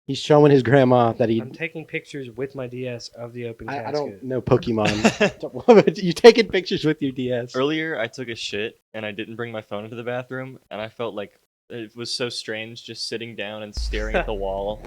He's showing his grandma that I'm taking pictures with my DS of the open casket. I don't know Pokemon. You taking pictures with your DS? Earlier, I took a shit and I didn't bring my phone into the bathroom, and I felt like it was so strange just sitting down and staring at the wall.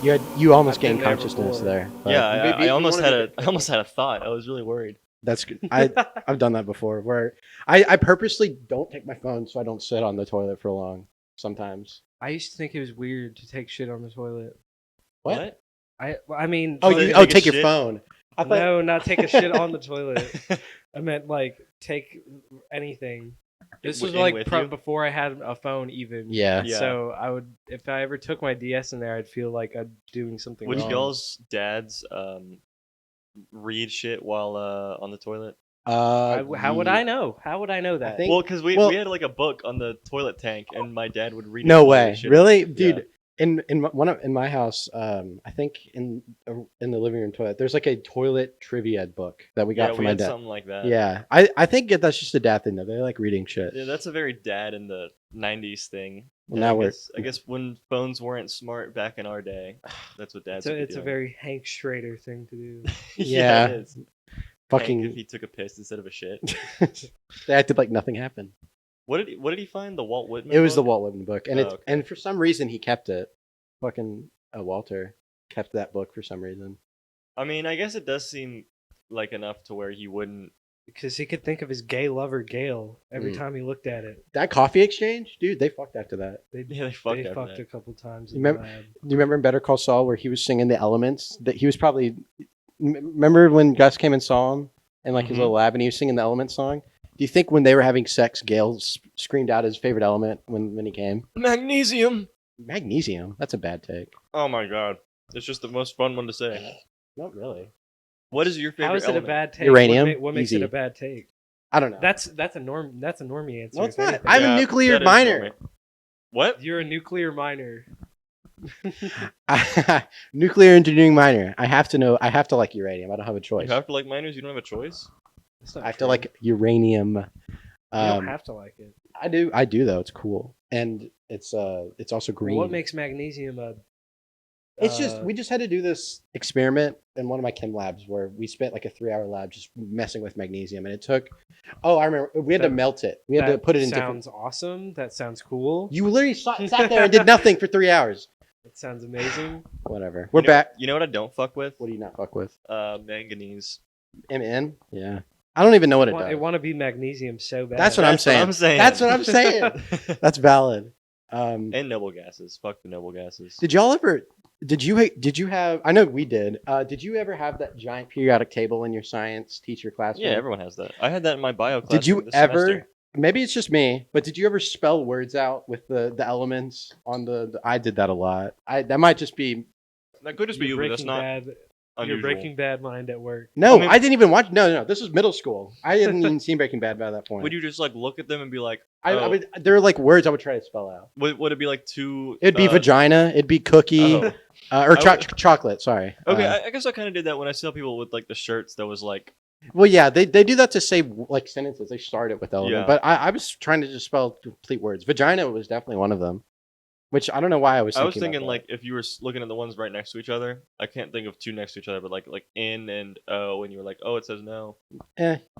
You almost I've been gained there consciousness before. there. but Yeah, maybe I you almost wanna had be- I almost had a thought. I was really worried. That's good. I've done that before, where I purposely don't take my phone so I don't sit on the toilet for long. Sometimes. I used to think it was weird to take shit on the toilet. What? I mean, Oh, So you you oh take a take your shit? phone. I thought, no, not take a shit on the toilet. I meant like take anything. This was In like with you? before I had a phone, even. yeah. Yeah. So I would, if I ever took my DS in there, I'd feel like I'm doing something Would wrong. y'all's dads read shit while on the toilet? How would I know? How would I know that? think- Well, because we had like a book on the toilet tank, and my dad would read. it No while he way, was shitting. really, Yeah. dude. In my house, I think in the living room toilet, there's like a toilet trivia book that we got Yeah, from we my had dad. something like that. Yeah, I think that's just a dad thing though. They like reading shit. Yeah, that's a very dad in the '90s thing. Well, And now I guess when phones weren't smart back in our day, that's what dads. it's a very Hank Schrader thing to do. Yeah. it is. fucking. Hank, if he took a piss instead of a shit. They acted like nothing happened. What did he find? The Walt Whitman. It was the book? Walt Whitman book, and Oh, it's okay. and for some reason he kept it. Fucking Walter kept that book for some reason. I mean, I guess it does seem like enough to where he wouldn't. Because he could think of his gay lover Gail every Mm. time he looked at it. That coffee exchange, dude, they fucked after that. Yeah, they fucked after fucked that. a couple times. You In the remember- lab. Do you remember in Better Call Saul where he was singing the Elements? That he was probably. Remember when Gus came and saw him in like his Mhm. little lab, and he was singing the Elements song? Do you think when they were having sex, Gail screamed out his favorite element when he came? Magnesium. Magnesium. That's a bad take. Oh my god, it's just the most fun one to say. Not really. What is your favorite? How is it a element? bad take? Uranium? What makes Easy. it a bad take? I don't know. That's a normie answer. No, it's if not. anything. I'm a Yeah, nuclear that is miner. normal. What? You're a nuclear miner. Nuclear engineering minor. I have to know. I have to like uranium. I don't have a choice. You have to like miners. You don't have a choice. That's not I have to true. like uranium. You don't have to like it. I do. I do though. It's cool, and it's also green. What makes magnesium a? It's just we just had to do this experiment in one of my chem labs where we spent like a 3-hour lab just messing with magnesium, and it took. Oh, I remember. We had to That- melt it. We had to that put it in different. Sounds awesome. That sounds cool. You literally sat there and did nothing for 3 hours. That sounds amazing. Whatever. We're You know- back. You know what I don't fuck with? What do you not fuck with? Manganese. MN? Yeah. I don't even know what it I does. want to be magnesium so bad. That's what I'm saying. That's what I'm saying. That's valid. And noble gases. Fuck the noble gases. Did y'all ever? Did you have? I know we did. Did you ever have that giant periodic table in your science teacher classroom? Yeah, everyone has that. I had that in my bio class. Did you this ever? semester. Maybe it's just me, but did you ever spell words out with the elements on the I did that a lot. That might just be. That could just be you, Your but that's Breaking not Bad. Your unusual. Breaking Bad mind at work. No, I mean- I didn't even watch. No. This was middle school. I hadn't even seen Breaking Bad by that point. Would you just like look at them and be like, I oh, would. There were like words I would try to spell out. would it be like two? It'd be vagina. It'd be cookie. Oh. Or I would- chocolate. Sorry. Okay, I guess I kind of did that when I saw people with like the shirts that was like, Well, yeah, they do that to say like sentences. They start it with element, Yeah. but I was trying to just spell complete words. Vagina was definitely one of them, which I don't know why I was. I was thinking thinking about like if you were looking at the ones right next to each other. I can't think of two next to each other, but like in and O, and you were like, oh, it says no.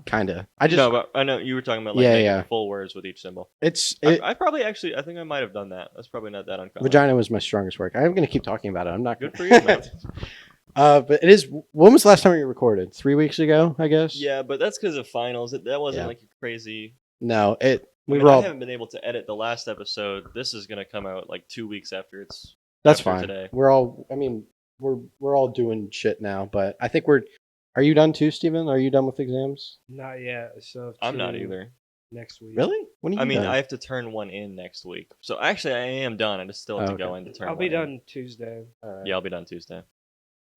kind of. I just No, but I know you were talking about like Yeah, making yeah. full words with each symbol. it's I probably actually I think I might have done that. That's probably not that uncommon. vagina was my strongest work. I'm gonna keep talking about it. I'm not Good for you, man. But it is. When was the last time we recorded? 3 weeks ago, I guess. Yeah, but that's because of finals. That wasn't Yeah. like crazy. No, it. I We mean, were I all. haven't been able to edit the last episode. This is gonna come out like 2 weeks after it's. That's after fine. today. We're all. I mean, we're all doing shit now, but I think we're. Are you done too, Steven? Are you done with exams? Not yet. So I'm not two either. Next week. Really? When are you I mean, done? I have to turn one in next week. So actually, I am done. I just still have Oh, to go okay. in to turn. I'll be one in. done Tuesday. All right. Yeah, I'll be done Tuesday.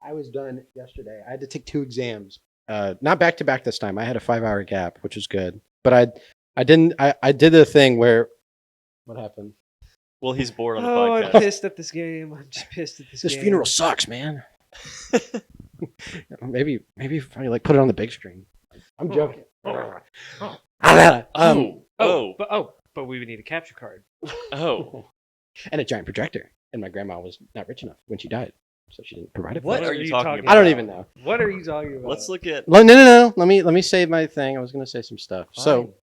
I was done yesterday. I had to take 2 exams. Not back to back this time. I had a 5-hour gap, which was good. But I didn't. I did the thing where. What happened? Well, he's bored on the Oh, I'm podcast. pissed at this game. I'm just pissed at this This game. funeral sucks, man. maybe if I like put it on the big screen. I'm joking. But we would need a capture card. Oh. And a giant projector. And my grandma was not rich enough when she died, so she didn't provide it. For What us. are you talking about? I don't even know. What are you talking about? Let's look at. No. Let me say my thing. I was gonna say some stuff.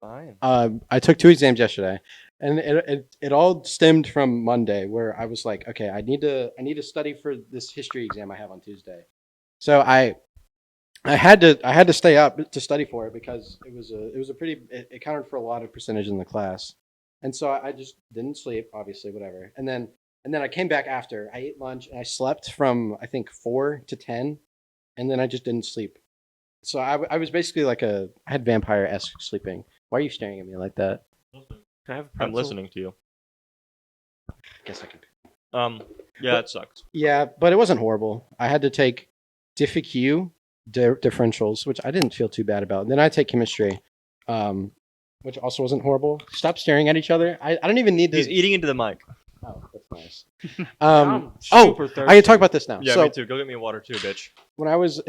Fine. I took 2 exams yesterday, and it all stemmed from Monday, where I was like, okay, I need to study for this history exam I have on Tuesday. So I had to stay up to study for it because it was a pretty it counted for a lot of percentage in the class, and so I just didn't sleep, obviously, whatever, and then I came back after I ate lunch and I slept from I think 4 to 10, and then I just didn't sleep. So I was basically like I had vampire-esque sleeping. Why are you staring at me like that? Can I have a I'm pretzel? listening to you. I guess I can. Yeah, it sucks. Yeah, but it wasn't horrible. I had to take differentials, which I didn't feel too bad about. And then I take chemistry, which also wasn't horrible. Stop staring at each other. I don't even need to. He's eating into the mic. Oh, that's nice. I'm Oh, super thirsty. I can talk about this now. Yeah, so me too. Go get me water too, bitch. when I was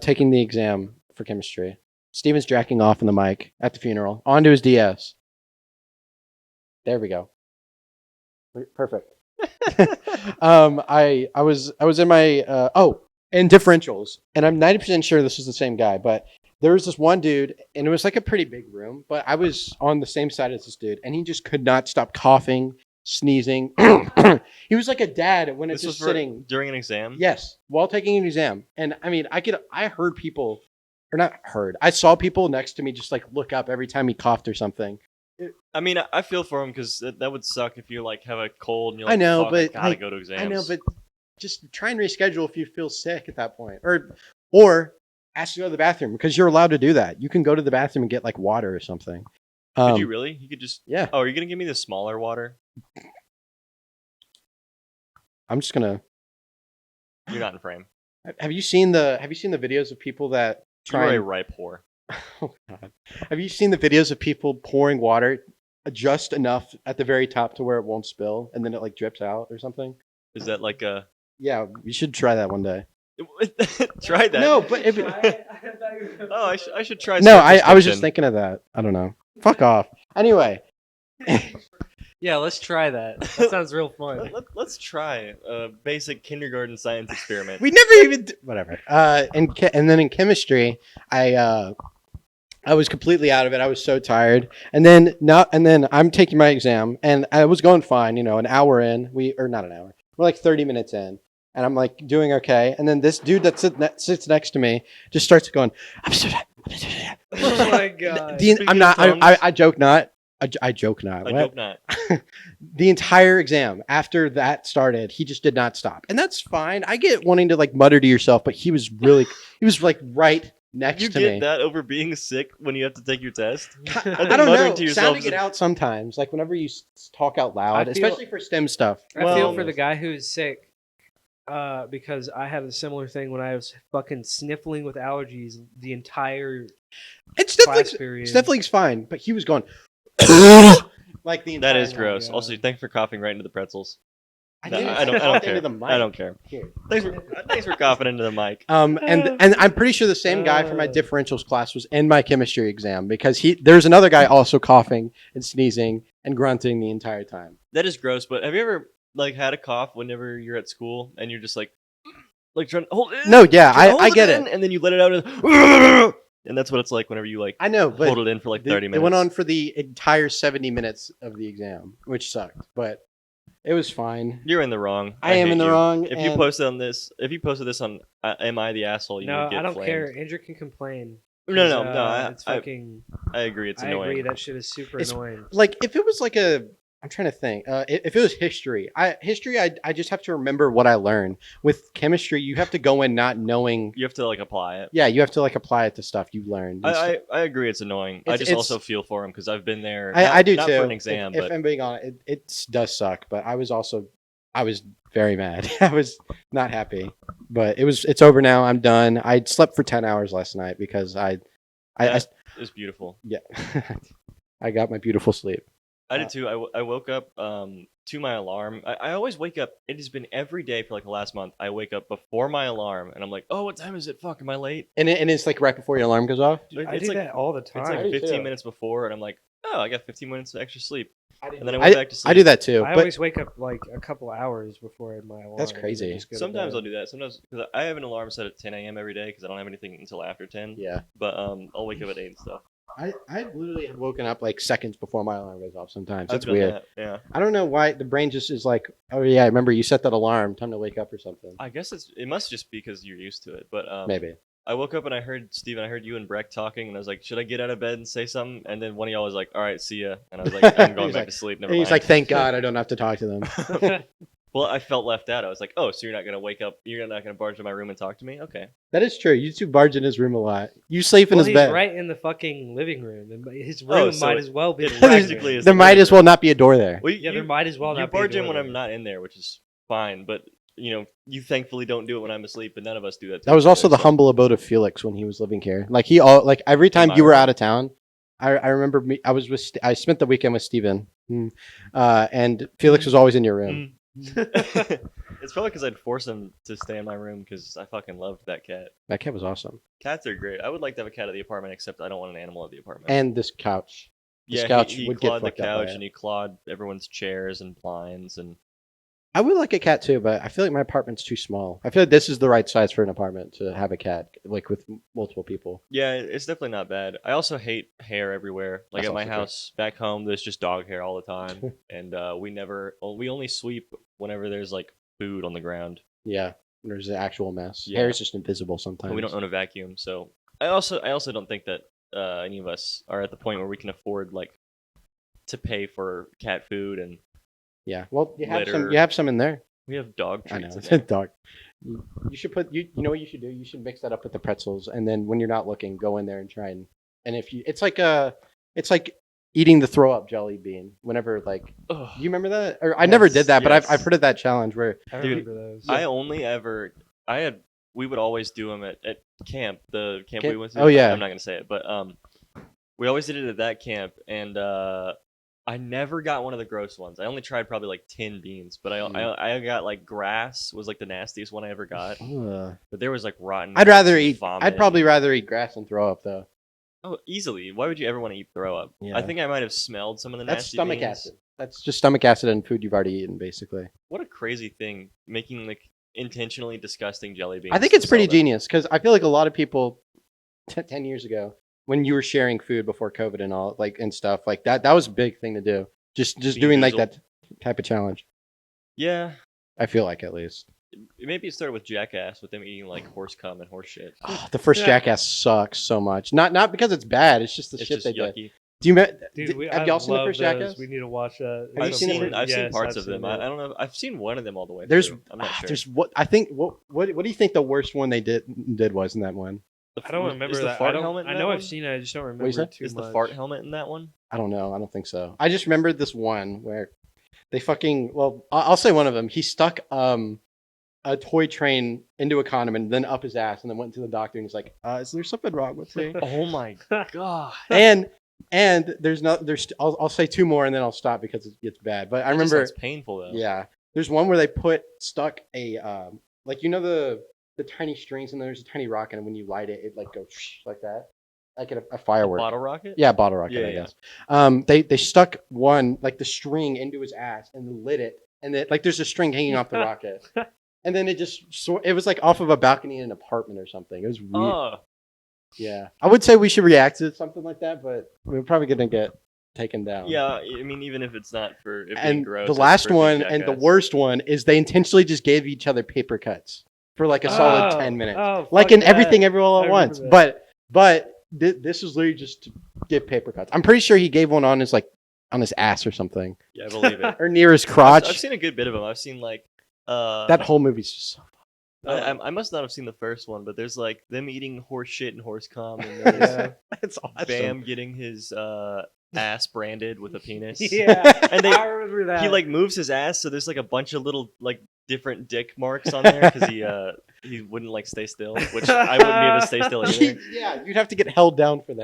taking the exam for chemistry, Steven's jacking off in the mic at the funeral onto his DS. There we go. Perfect. I was in my in differentials, and I'm 90% sure this was the same guy, but there was this one dude, and it was like a pretty big room, but I was on the same side as this dude, and he just could not stop coughing, sneezing. He was like a dad when it's This was just sitting. during an exam. Yes, while taking an exam, and I mean, I heard people, or not heard, I saw people next to me just like look up every time he coughed or something. I mean, I feel for him because that would suck if you like have a cold and you're like, I know, "Fuck, but I gotta like, go to exams. I know, but just try and reschedule if you feel sick at that point, or ask to go to the bathroom because you're allowed to do that. You can go to the bathroom and get like water or something. Could you really? You could just. Yeah. Oh, are you gonna give me the smaller water? I'm just gonna. You're not in frame. Have you seen the videos of people that You're try? a ripe whore. Oh, God. Have you seen the videos of people pouring water just enough at the very top to where it won't spill, and then it like drips out or something? Is that like a? Yeah, you should try that one day. Try that. No, but if Oh, I should try. no, surface I was just tension. thinking of that. I don't know. Fuck off. Anyway, Yeah, let's try that. That sounds real fun. Let's try a basic kindergarten science experiment. we never even whatever. And then in chemistry, I was completely out of it. I was so tired. And then I'm taking my exam, and I was going fine. You know, an hour in, or not an hour. We're like 30 minutes in, and I'm like doing okay. And then this dude that sits next to me just starts going. Oh my god. I'm not. I joke not. I joke not. I What? hope not. The entire exam after that started, he just did not stop, and that's fine. I get wanting to like mutter to yourself, but he was like right next You to get me. that over being sick when you have to take your test? I think don't muttering know. to yourself Sounding is it a- out sometimes, like whenever you talk out loud, I feel- especially for STEM stuff. I feel Well- for the guy who's sick, because I had a similar thing when I was fucking sniffling with allergies the entire And class period. Sniffling's fine, but he was going like the entire That is time. gross. God. Also, thanks for coughing right into the pretzels. I No, didn't I don't cough care. into the mic. I don't care. Here. Thanks for coughing into the mic. And I'm pretty sure the same guy from my differentials class was in my chemistry exam because there's another guy also coughing and sneezing and grunting the entire time. That is gross. But have you ever like had a cough whenever you're at school and you're just like trying to hold it? No, yeah, trying to hold I get in, it. and then you let it out, and that's what it's like whenever you like I know, but hold it in for like 30 minutes. it went on for the entire 70 minutes of the exam, which sucked, but it was fine. You're in the wrong. I am hate in the you. wrong, If you and- posted this on Am I the Asshole? You No, would get I don't flamed. care. Andrew can complain. No, 'cause, no. It's fucking. I agree. It's I annoying. agree. That shit is super It's- annoying. Like if it was like I'm trying to think. If it was history, I just have to remember what I learned. With chemistry, you have to go in not knowing. You have to like apply it. Yeah, you have to like apply it to stuff you learned. I agree. It's annoying. I It's- just it's- also feel for him because I've been there. I do not too. for an exam, if but I'm being honest, it does suck. But I was very mad. I was not happy. But it's over now. I'm done. I slept for 10 hours last night because I it was beautiful. yeah. I got my beautiful sleep. I did too. I woke up to my alarm. I always wake up. It has been every day for like the last month. I wake up before my alarm, and I'm like, oh, what time is it? Fuck, am I late? And it's like right before your alarm goes off. I It's do like that all the it's time. I like do 15 too. minutes before, and I'm like, oh, I got 15 minutes of extra sleep. And then I I, went back to sleep. I do that too. I But always wake up like a couple hours before my alarm. That's and then crazy. just go to Sometimes bed. I'll do that. Sometimes because I have an alarm set at 10 a.m. every day because I don't have anything until after 10. yeah, But I'll wake up at 8 and stuff. I literally have woken up like seconds before my alarm goes off. Sometimes I've it's done weird. that, yeah. I don't know why the brain just is like, oh yeah, remember you set that alarm, time to wake up or something. I guess it must just be because you're used to it. But Maybe. I woke up and I heard Steven, I heard you and Breck talking, and I was like, should I get out of bed and say something? And then one of y'all was like, all right, see ya. And I was like, I'm going He's back like- to sleep. Never And mind. he's like, thank God I don't have to talk to them. Well, I felt left out. I was like, oh, so you're not gonna wake up? You're not gonna barge in my room and talk to me? Okay. That is true. You two barge in his room a lot. You sleep in Well, his he's bed. right in the fucking living room, and his Oh, room so might it- as well be. it the living practically room. is There the might living as well not be a door there. Well, Yeah, there might as well you not be a barge in door when there. I'm not in there, which is fine. But you thankfully don't do it when I'm asleep, but none of us do that. That was also the so- humble abode of Felix when he was living here. Like every time my you were room? out of town, I remember I spent the weekend with Steven. And Felix was always in your room. It's probably because I'd force him to stay in my room because I fucking loved that cat. That cat was awesome. Cats are great. I would like to have a cat at the apartment, except I don't want an animal at the apartment. And this couch. this yeah, couch he would get clawed the fucked up by couch it. and he clawed everyone's chairs and blinds and I would like a cat too, but I feel like my apartment's too small. I feel like this is the right size for an apartment to have a cat, like with multiple people. yeah, it's definitely not bad. I also hate hair everywhere. Like That's at my also true. house back home, there's just dog hair all the time, and we only sweep whenever there's like food on the ground. Yeah, there's an actual mess. Yeah. Hair is just invisible sometimes. But we don't own a vacuum, so I also don't think that any of us are at the point where we can afford like to pay for cat food, and Yeah, well, you have Litter. some. You have some in there. we have dog I know treats. in it's there. a dog. You should put. You know what you should do? You should mix that up with the pretzels, and then when you're not looking, go in there and try and if you, it's like eating the throw up jelly bean. Whenever like, Ugh. do you remember that? Or I never Yes, did that, but yes. I've heard of that challenge where I Dude, remember those. We would always do them at camp, the camp we Camp- went to. oh, yeah. I'm not gonna say it, but we always did it at that camp, and I never got one of the gross ones. I only tried probably like 10 beans, but I got like grass was like the nastiest one I ever got. But there was like rotten. I'd rather just eat. vomit. I'd probably rather eat grass than throw up though. Oh, easily. Why would you ever want to eat throw up? Yeah. I think I might have smelled some of the That's nasty stomach beans. acid. That's just stomach acid and food you've already eaten, basically. What a crazy thing, making like intentionally disgusting jelly beans. I think to it's pretty sell them. genius because I feel like a lot of people 10 years ago when you were sharing food before COVID and all like and stuff like that was a big thing to do. Just Being doing like visual. that type of challenge. Yeah, I feel like at least. maybe it started with Jackass with them eating like horse cum and horse shit. Oh, the first Yeah. Jackass sucks so much. Not because it's bad. It's just the It's shit just they did. yucky. Do you Dude, have y'all seen the first those. Jackass? We need to watch that. Have you I've seen the seen first- I've seen Yes, parts I've of them. seen I it. don't know. I've seen one of them all the way. There's through. I'm not sure. there's what I think what do you think the worst one they did was in that one? I don't remember Is the that. fart I don't. helmet in I that know one? I've seen it. I just don't you remember say? it too Is the much. fart helmet in that one? I don't know. I don't think so. I just remembered this one where they fucking I'll say one of them. He stuck a toy train into a condom and then up his ass and then went to the doctor and he's like, is there something wrong with me? Oh my god! and I'll say two more and then I'll stop because it gets bad. But I remember It's painful though. yeah. There's one where they stuck a like the tiny strings and there's a tiny rocket and when you light it it like goes like that. Like a A firework. bottle rocket. Yeah, bottle rocket, Yeah, I yeah. guess. They stuck one like the string into his ass and then lit it, and then like there's a string hanging off the rocket, and then it just it was like off of a balcony in an apartment or something. It was weird. Oh, Yeah, I would say we should react to something like that, but we're probably gonna get taken down. yeah. I mean, even if it's not for it being And gross. the it's last for being one and the Jackass. worst one is they intentionally just gave each other paper cuts for like a solid 10 minutes, Oh, like fuck in that. everything everywhere all I at remember once. that. But this is literally just to give paper cuts. I'm pretty sure he gave one on his ass or something, Yeah, I believe it. or near his crotch. I've seen a good bit of them. I've seen like That whole movie's just so. I must not have seen the first one, but there's like them eating horse shit and horse cum, and there's Yeah. It's awesome. Bam getting his ass branded with a penis. Yeah, And I remember that. He like moves his ass, so there's like a bunch of little like different dick marks on there because he wouldn't like stay still, which I wouldn't be able to stay still either. Yeah, you'd have to get held down for that.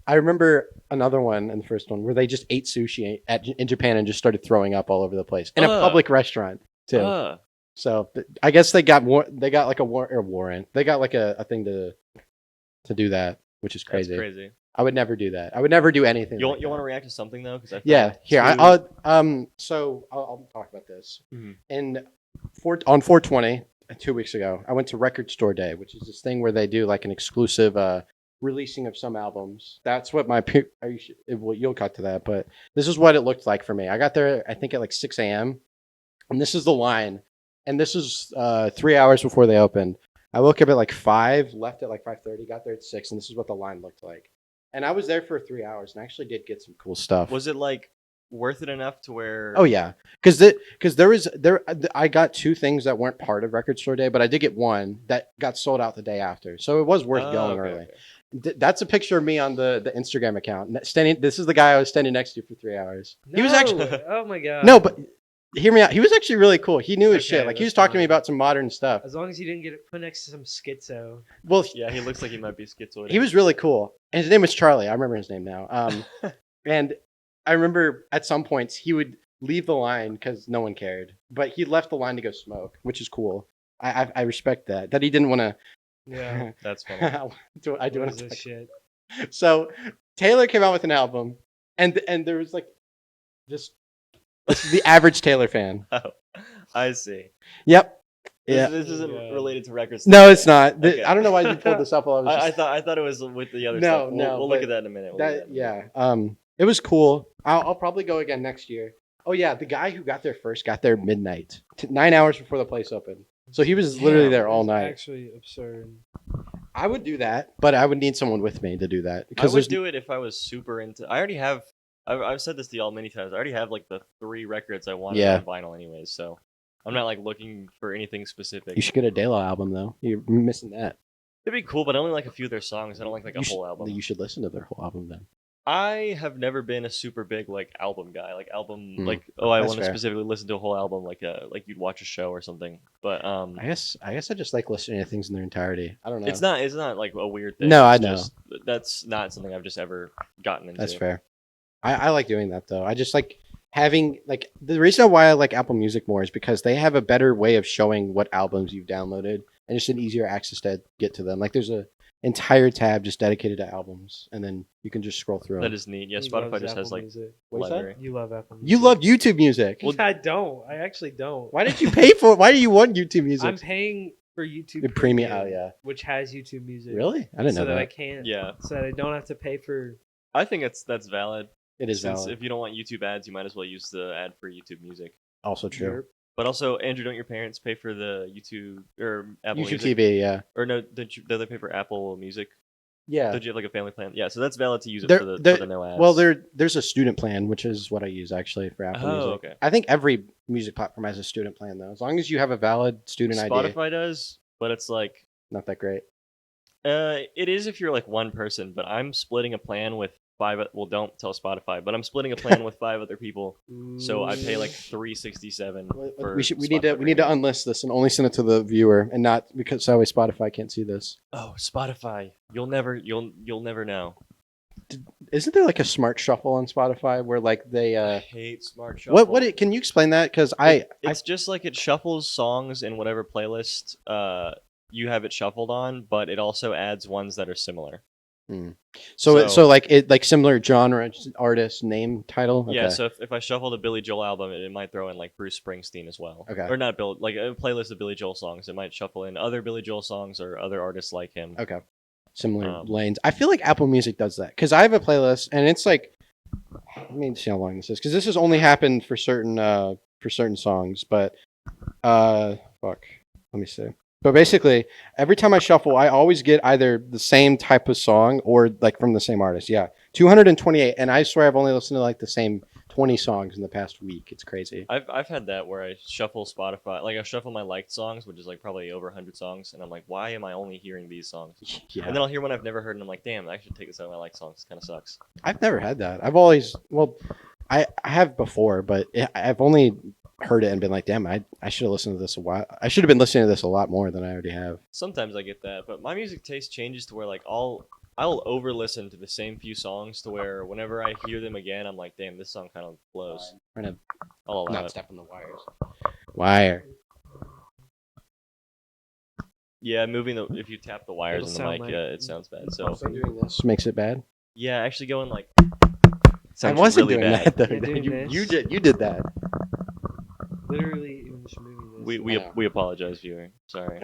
I remember another one in the first one where they just ate sushi in Japan and just started throwing up all over the place in a public restaurant too. So I guess they got like a warrant. They got like a thing to do that, which is crazy. That's crazy. I would never do that. I would never do anything. You want to react to something though? Because here I'll talk about this. Mhm. On 420 2 weeks ago, I went to Record Store Day, which is this thing where they do like an exclusive releasing of some albums. That's what you'll cut to that, but this is what it looked like for me. I got there I think at like 6 a.m. and this is the line, and this is 3 hours before they opened. I woke up at like 5, left at like 5:30, got there at 6, and this is what the line looked like. And I was there for 3 hours and actually did get some cool stuff. Was it like worth it enough to where? Oh yeah, because I got 2 things that weren't part of Record Store Day, but I did get one that got sold out the day after, so it was worth going early. Okay. That's a picture of me on the Instagram account. This is the guy I was standing next to for 3 hours. No. He was actually Oh my god. no, but hear me out. He was actually really cool. He knew his shit. Like he was talking to me fine. about some modern stuff. As long as you didn't get it put next to some schizo. Well, Yeah, he looks like he might be schizoid. he was really cool, and his name was Charlie. I remember his name now. And I remember at some points he would leave the line because no one cared, but he left the line to go smoke, which is cool. I respect that. That he didn't want to. Yeah. That's funny. I do What want is to. this shit? So Taylor came out with an album, and there was like just the average Taylor fan. Oh, I see. Yep. Yeah. This isn't related to records. No, it's not. Okay. I don't know why you pulled this up. While I thought it was with the other No, stuff. no, We'll look but at that in a minute. It was cool. I'll probably go again next year. Oh yeah, the guy who got there first got there midnight, 9 hours before the place opened. So he was literally there all night. Actually absurd. I would do that, but I would need someone with me to do that I would do it if I was super into. I already have. I've said this to y'all many times. I already have like the 3 records I wanted on vinyl, anyways. So I'm not like looking for anything specific. You should get a De La album though. You're missing that. It'd be cool, but I only like a few of their songs. I don't like a whole album. You should listen to their whole album then. I have never been a super big like album guy. Like album, I That's want to fair. specifically listen to a whole album, like you'd watch a show or something. But I guess I just like listening to things in their entirety. I don't know. it's not like a weird thing. No, I It's know. just- that's not something I've just ever gotten into. That's fair. I like doing that though. I just like having like the reason why I like Apple Music more is because they have a better way of showing what albums you've downloaded and just an easier access to get to them. Like there's a entire tab just dedicated to albums, and then you can just scroll through That them. is neat. Yeah, He Spotify loves just has Apple like Music. What's that? library. You love Apple Music. You love YouTube Music. Well, I don't. I actually don't. Why did you pay for it? Why do you want YouTube Music? I'm paying for YouTube The premium. Oh yeah. which has YouTube Music. Really? I didn't so know that I that. can't. Yeah, So that I don't have to pay for. I think that's valid. It is Since valid. if you don't want YouTube ads, you might as well use the ad for YouTube Music. Also true. But also, Andrew, don't your parents pay for the YouTube or Apple YouTube Music? TV. Yeah. Or no, do they pay for Apple Music? Yeah. Did you have like a family plan? Yeah, so that's valid to use it There- for the there- no ads. Well, there's a student plan, which is what I use actually for Apple Oh, Music. okay. I think every music platform has a student plan though. As long as you have a valid student ID, Spotify does, but it's like not that great. it is if you're like one person. But I'm splitting a plan with 5. Well, don't tell Spotify, but I'm splitting a plan with 5 other people. So I pay like $367. For We need Spotify to Premium. unlist this and only send it to the viewer, and not because that way Spotify can't see this. Oh, Spotify! You'll never know. Isn't there like a smart shuffle on Spotify where like they I hate Smart Shuffle. can you explain that? Because It's just like it shuffles songs in whatever playlist you have it shuffled on, but it also adds ones that are similar. so like it like similar genre, artist, name, title. Yeah, Okay. so if I shuffled a Billy Joel album, it might throw in like Bruce Springsteen as well. Okay. Or not Bill, like a playlist of Billy Joel songs. It might shuffle in other Billy Joel songs or other artists like him. Okay. Similar Um, lanes. I feel like Apple Music does that because I have a playlist and it's like, let me see how long this is because this has only happened for certain songs. But fuck, let me see. But basically, every time I shuffle, I always get either the same type of song or like from the same artist. Yeah, 228, and I swear I've only listened to like the same 20 songs in the past week. It's crazy. I've had that where I shuffle Spotify, like I shuffle my liked songs, which is like probably over 100 songs, and I'm like, why am I only hearing these songs? Yeah, And then I'll hear one I've never heard, and I'm like, damn, I should take this out of my liked songs. It kind of sucks. I've never had that. I've always I have before, but I've only heard it and been like, damn, I should have listened to this a while. I should have been listening to this a lot more than I already have. Sometimes I get that, but my music taste changes to where like I'll I'll over listen to the same few songs to where whenever I hear them again, I'm like, damn, this song kind of blows. We're gonna I'll allow not it. step on the wires. Wire. Yeah, if you tap the wires It'll in the sound mic, like- yeah, it sounds bad. So Also doing this makes it bad. yeah, actually going like. I sounds wasn't really doing bad. that though. Yeah, doing You this. you did that. Literally, even just moving this. We I know. we apologize, viewer. Sorry.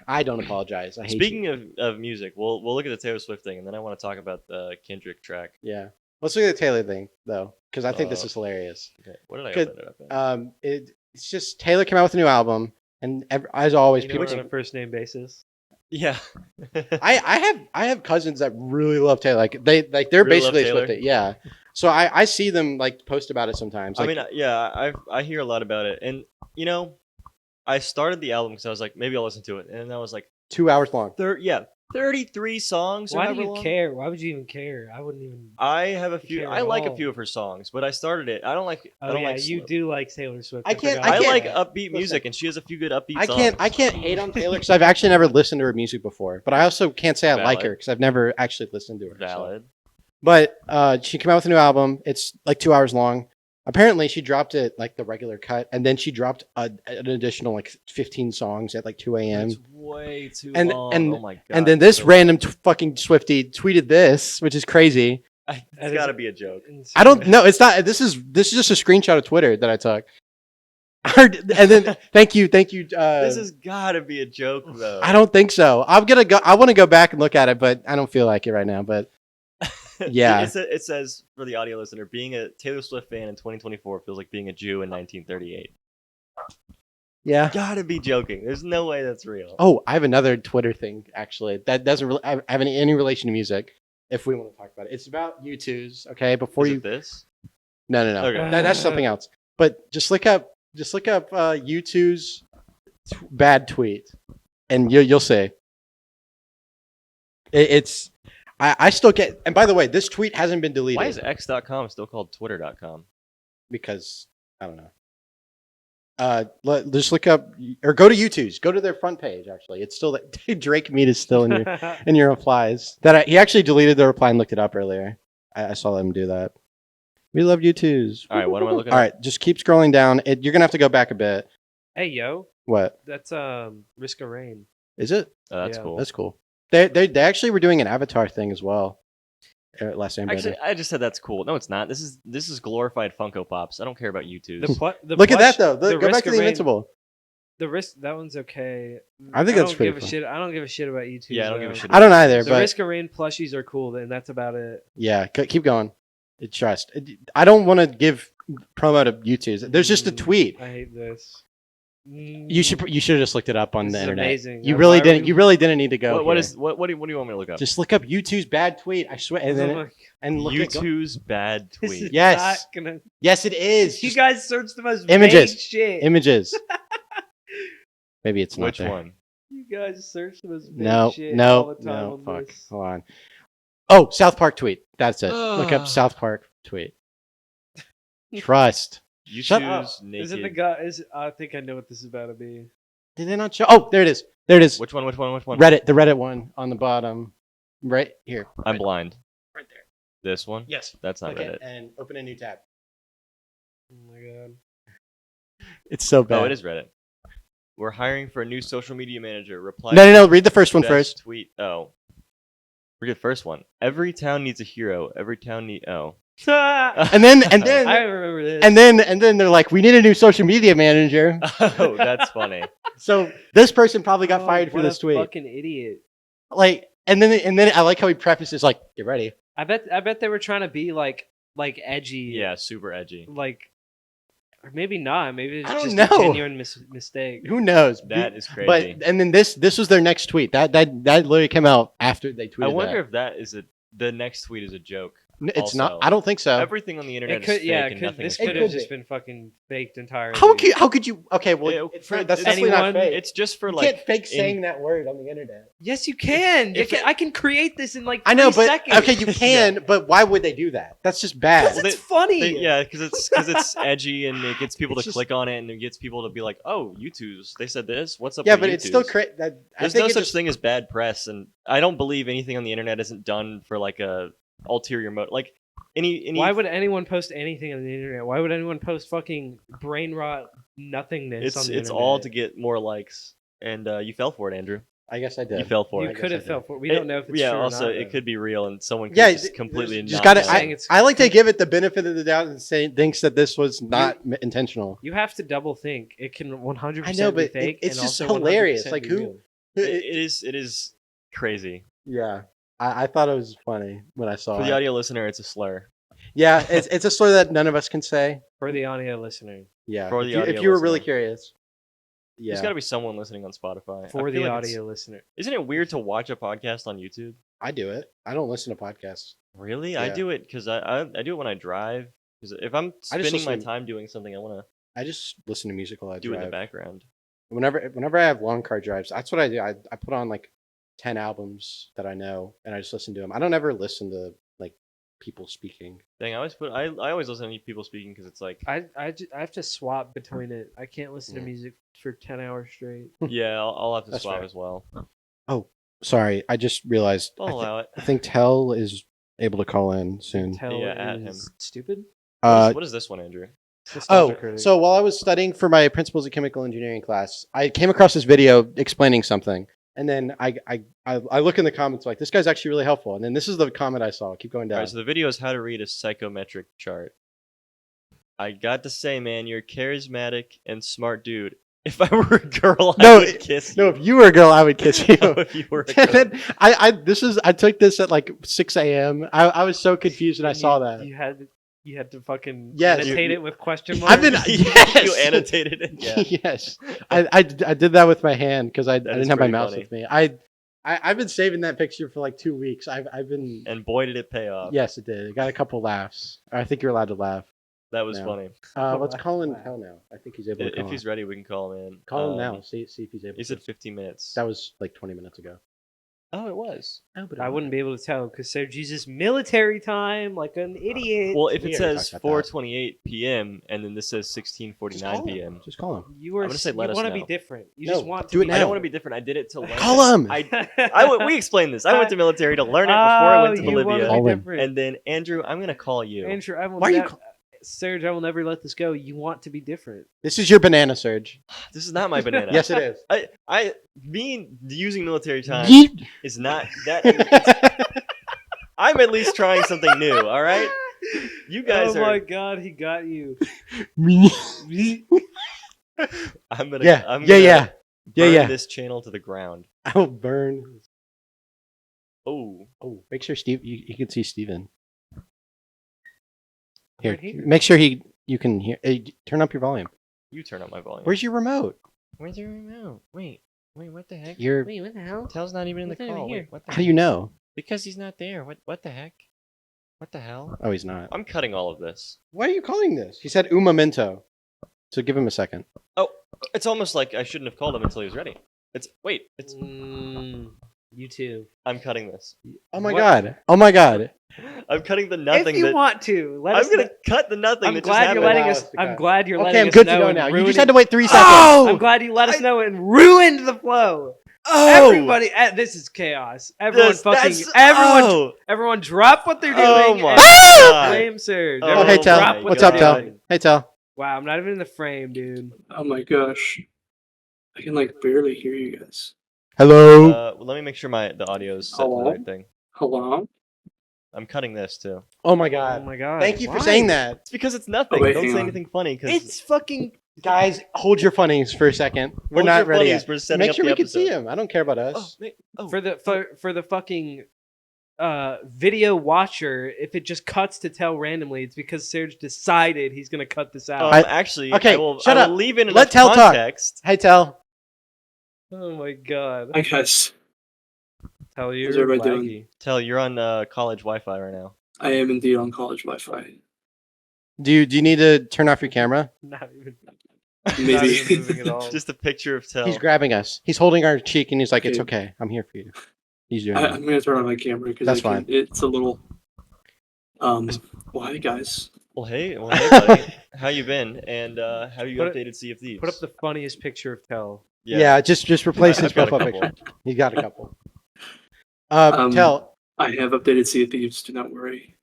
I don't apologize. I hate Speaking you. of music, we'll look at the Taylor Swift thing, and then I want to talk about the Kendrick track. Yeah. Let's look at the Taylor thing though, because I think this Uh, is hilarious. Okay, what did I Good. open it up in? It's just Taylor came out with a new album, and as always, You know, people. we're on a first name basis. Yeah. I have cousins that really love Taylor. Like they're Really love basically Taylor? Swiftie. Yeah. So I see them like post about it sometimes. I Like, mean, yeah, I hear a lot about it, and you know, I started the album because I was like, maybe I'll listen to it, and I was like, 2 hours long. 33 songs. or Why do however you long. care? Why would you even care? I wouldn't even. I have a few. care I at like a all. few of her songs, but I started it. I don't like. I Oh don't yeah, like. you slow- do like Taylor Swift. I can't- forgot I can't- like that. upbeat music, and she has a few good upbeat songs. I can't hate on Taylor because I've actually never listened to her music before. But I also can't say I like Valid. her because I've never actually listened to her. so. Valid. But she came out with a new album. It's like 2 hours long. Apparently, she dropped it like the regular cut, and then she dropped an additional like 15 songs at like 2 a.m. It's way too And- long. and- oh my god. And then this so random fucking Swifty tweeted this, which is crazy. long. That It's is got to be a joke. I don't know. It's not. This is just a screenshot of Twitter that I took. And then thank you. This has got to be a joke, though. I don't think so. I'm gonna go. I want to go back and look at it, but I don't feel like it right now. But yeah. It says for the audio listener, being a Taylor Swift fan in 2024 feels like being a Jew in 1938. yeah. Gotta be joking. There's no way that's real. Oh, I have another Twitter thing actually that doesn't really have any relation to music. If we want to talk about it, it's about U2's. Okay, before Is you. it this? No. Okay. That's something else. But just look up U2's bad tweet, and you'll see. It's. I still get. And by the way, this tweet hasn't been deleted Why is X.com still called Twitter.com? because I don't know. Just look up or go to U2's. Go to their front page. Actually, it's still Drake Meat is still in your in your replies. He actually deleted the reply and looked it up earlier. I saw him do that. We love U2's. All right, what am I looking All at? right, just keep scrolling down. You're gonna have to go back a bit. Hey yo, What that's Risk of Rain. is it? Oh, that's Yeah. cool. That's cool. They actually were doing an Avatar thing as well. Last time. Actually, I just said that's cool. No, it's not. This is glorified Funko Pops. I don't care about YouTube. Look at that though. the Go back Risk to of the Rain- Invincible. The risk that one's okay. I think that's don't pretty give a fun. shit. I don't give a shit about YouTube. Yeah, I don't give a shit. I don't either, The but Risk of Rain plushies are cool, and that's about it. yeah, keep going. Trust. I don't want to give promo to YouTube's. There's just a tweet. I hate this. You should have just looked it up on This the is internet. amazing. You Why really are didn't. we- You really didn't need to go. What here. is what do you want me to look up? Just look up YouTube's bad tweet. I swear. And Oh then my- and look at. YouTube's bad This tweet. is Yes. not gonna. Yes, it is. You Just guys search the most Images. vague shit. images. Maybe it's not Which there. one? You guys search the most vague No, shit all no, the time no. on Fuck. this. Hold on. Oh, South Park tweet. That's it. Look up Ugh. South Park tweet. Trust. Shut up. YouTube's naked. Is it the guy? I think I know what this is about to be. Did they not show? Oh, there it is. There it is. Which one? Reddit. The Reddit one on the bottom. Right here. I'm blind. Right there. This one? Yes. That's not Click Reddit. it and open a new tab. Oh my god. It's so bad. Oh, it is Reddit. We're hiring for a new social media manager. Reply. No. Read the first one best first. Tweet. Oh. Read the first one. Every town needs a hero. Every town need. Oh. And then I remember this. and then they're like, we need a new social media manager. Oh, that's funny. So this person probably got Oh, fired for what this a tweet. Fucking idiot. Like, and then I like how he prefaces like, get ready. I bet they were trying to be like edgy. Yeah, super edgy. Like, or maybe not. Maybe it's I don't just a know. genuine mistake. Who knows? That is crazy. But and then this was their next tweet. That literally came out after they tweeted. I wonder that. if that is the next tweet is a joke. It's not. also. I don't think so. Everything on the internet It could, is fake and this nothing is could fake. have could just be. been fucking faked entirely. How could you? Okay, well, that's definitely not anyone- fake. It's just for You like can't fake in- saying that word on the internet. Yes, you can. If it- I can create this in like 3 I know, but seconds. okay, you can. But why would they do that? That's just bad. Well, It's funny. yeah, because it's edgy and it gets people It's to just- click on it and it gets people to be like, oh, YouTube's. They said this. What's up? Yeah, with but it's still YouTube's?" There's no such thing as bad press, and I don't believe anything on the internet isn't done for like a ulterior motive. Like any. Why would anyone post anything on the internet? Why would anyone post fucking brain rot nothingness on the it's internet? all to get more likes, and you fell for it, Andrew. I guess I did. You fell for You it. could have I fell did. for it. We don't know if it's yeah. true or Also, not, it though. could be real, and someone could Yeah, just completely just not got it. know. saying it's- I like to give it the benefit of the doubt and say thinks that this was not intentional. You have to double think. It can 100% I know, be but fake. it's and just also hilarious. 100% Like be who? real. It is crazy. Yeah, I thought it was funny when I saw For it. the audio listener, it's a slur. Yeah, it's a story that none of us can say. For the audio listener. Yeah, For if the you, audio if you were really listener. curious. Yeah, There's got to be someone listening on Spotify. I For feel the like it's- audio listener. Isn't it weird to watch a podcast on YouTube? I do it. I don't listen to podcasts. Really? I Yeah. do it because I do it when I drive. Because if I'm I just spending my listen- time doing something, I want I just listen to music while I to do it in the drive. background. Whenever I have long car drives, that's what I do. I put on like 10 albums that I know, and I just listen to them. I don't ever listen to like people speaking. Dang, I always listen to people speaking because it's like, I have to swap between it. I can't listen to Mm. music for 10 hours straight. yeah, I'll have to That's swap fair. as well. Sorry, I just realized. I'll allow it. I think Tell is able to call in soon. Tell Yeah, at is him. stupid. What is this one, Andrew? Nostalgia critic. So while I was studying for my Principles of Chemical Engineering class, I came across this video explaining something, and then I look in the comments like this guy's actually really helpful, and then this is the comment I saw. Keep going down. Alright, so the video is how to read a psychometric chart. I got to say, man, you're a charismatic and smart dude. If I were a girl, I No, would kiss you. No, if you were a girl, I would kiss you. Oh, if you were a And girl. then I took this at like 6 a.m. I was so confused when I saw that. You had to fucking Yes. annotate it with question marks. I've been yes. You annotated it. Yeah. Yes, I did that with my hand because I That didn't is have my pretty mouse funny. with me. I've been saving that picture for like 2 weeks. I've been And boy, did it pay off. yes, it did. It got a couple laughs. I think you're allowed to laugh. That was No. funny. Let's call in Wow. Hell now. I think he's able to If call. he's ready, we can call him in. Call him now. See if he's able. He to. said 15 minutes. That was like 20 minutes ago. Oh, it was. Oh, but I wouldn't be able to tell because Serj uses military time like an idiot. Well, if We it already says talked about that. 4:28 p.m. and then this says Just 16:49 call him. p.m. Just call him. you are I'm gonna say you let us want to be know. different. You No, just want to do it be now. I don't want to be different. I did it to learn. Call him. We explained this. I went to military to learn it before I went to you wanna Bolivia. be Call him. different. And then Andrew, I'm gonna call you. Andrew, I will Why are you nev- Serj, I will never let this go. You want to be different. This is your banana, Serge. This is not my banana. Yes, it is. Me using military time Yeet. is not that. I'm at least trying something new. All right, you guys oh are. my god, he got you. I'm gonna. Yeah, I'm yeah, gonna yeah, yeah, burn yeah. this channel to the ground. I will burn. Oh, Oh, make sure Steve. You can see Steven. Here, Right here. make sure you can hear. Hey, turn up your volume. you turn up my volume. Where's your remote? Where's your remote? Wait, what the heck? Your. Wait, what the hell? Tell's not even in the He's not even call. here. Wait, what the How heck? do you know? Because he's not there. What the heck? What the hell? Oh, he's not. I'm cutting all of this. Why are you calling this? He said un momento. So give him a second. It's almost like I shouldn't have called him until he was ready. It's You too. I'm cutting this. Oh my What? god. Oh my god. I'm cutting the nothing if you that want to, let I'm us gonna know. cut the nothing I'm that glad just you're happened. letting Allow us. us to I'm cut. glad you're Okay, letting I'm us good to know go and now. You ruining- just had to wait 3 seconds. Oh! I'm glad you let us know and ruined the flow. Oh! Everybody, this is chaos. Everyone everyone drop what they're doing. Oh my and God. blame Serj. Oh Oh, Everyone hey, my Tell. drop what What's they're up, Tell? doing. Hey, Tell. Wow, I'm not even in the frame, dude. Oh my gosh. I can like barely hear you guys. Hello. Well, let me make sure the audio is set to the Hello? right thing. Hello? I'm cutting this too. Oh my Oh god. my god. Thank you for Why? saying that. It's because it's nothing. Oh, wait, Don't hang say on. anything funny. Because It's fucking. Guys, hold your funnies for a second. We're not ready yet. We're setting Make up sure the we can see episode. him. I don't care about Oh, us. wait, oh. For the fucking video watcher, if it just cuts to Tell randomly, it's because Serj decided he's gonna cut this out. Actually, Okay, I will shut I up. will leave in Let enough Tell talk. context. Hey, Tell. Oh my god. Hi guys. Tell you. How's everybody doing? Tell you're on college Wi-Fi right now. I am indeed on college Wi-Fi. Do you need to turn off your camera? Not even. Maybe. Not even moving at all. Just a picture of Tell. He's grabbing us. He's holding our cheek and he's like, "It's Okay. okay. I'm here for you." He's doing I'm gonna turn on my camera because That's fine. It's a little. Well, hi guys. Well, hey, buddy. How you been? And have you Put it- updated Sea of Thieves? Put up the funniest picture of Tell. Yeah, just replace his I've got a profile couple. picture. He's got a couple. Um, Tell. I have updated Sea of Thieves. Do not worry.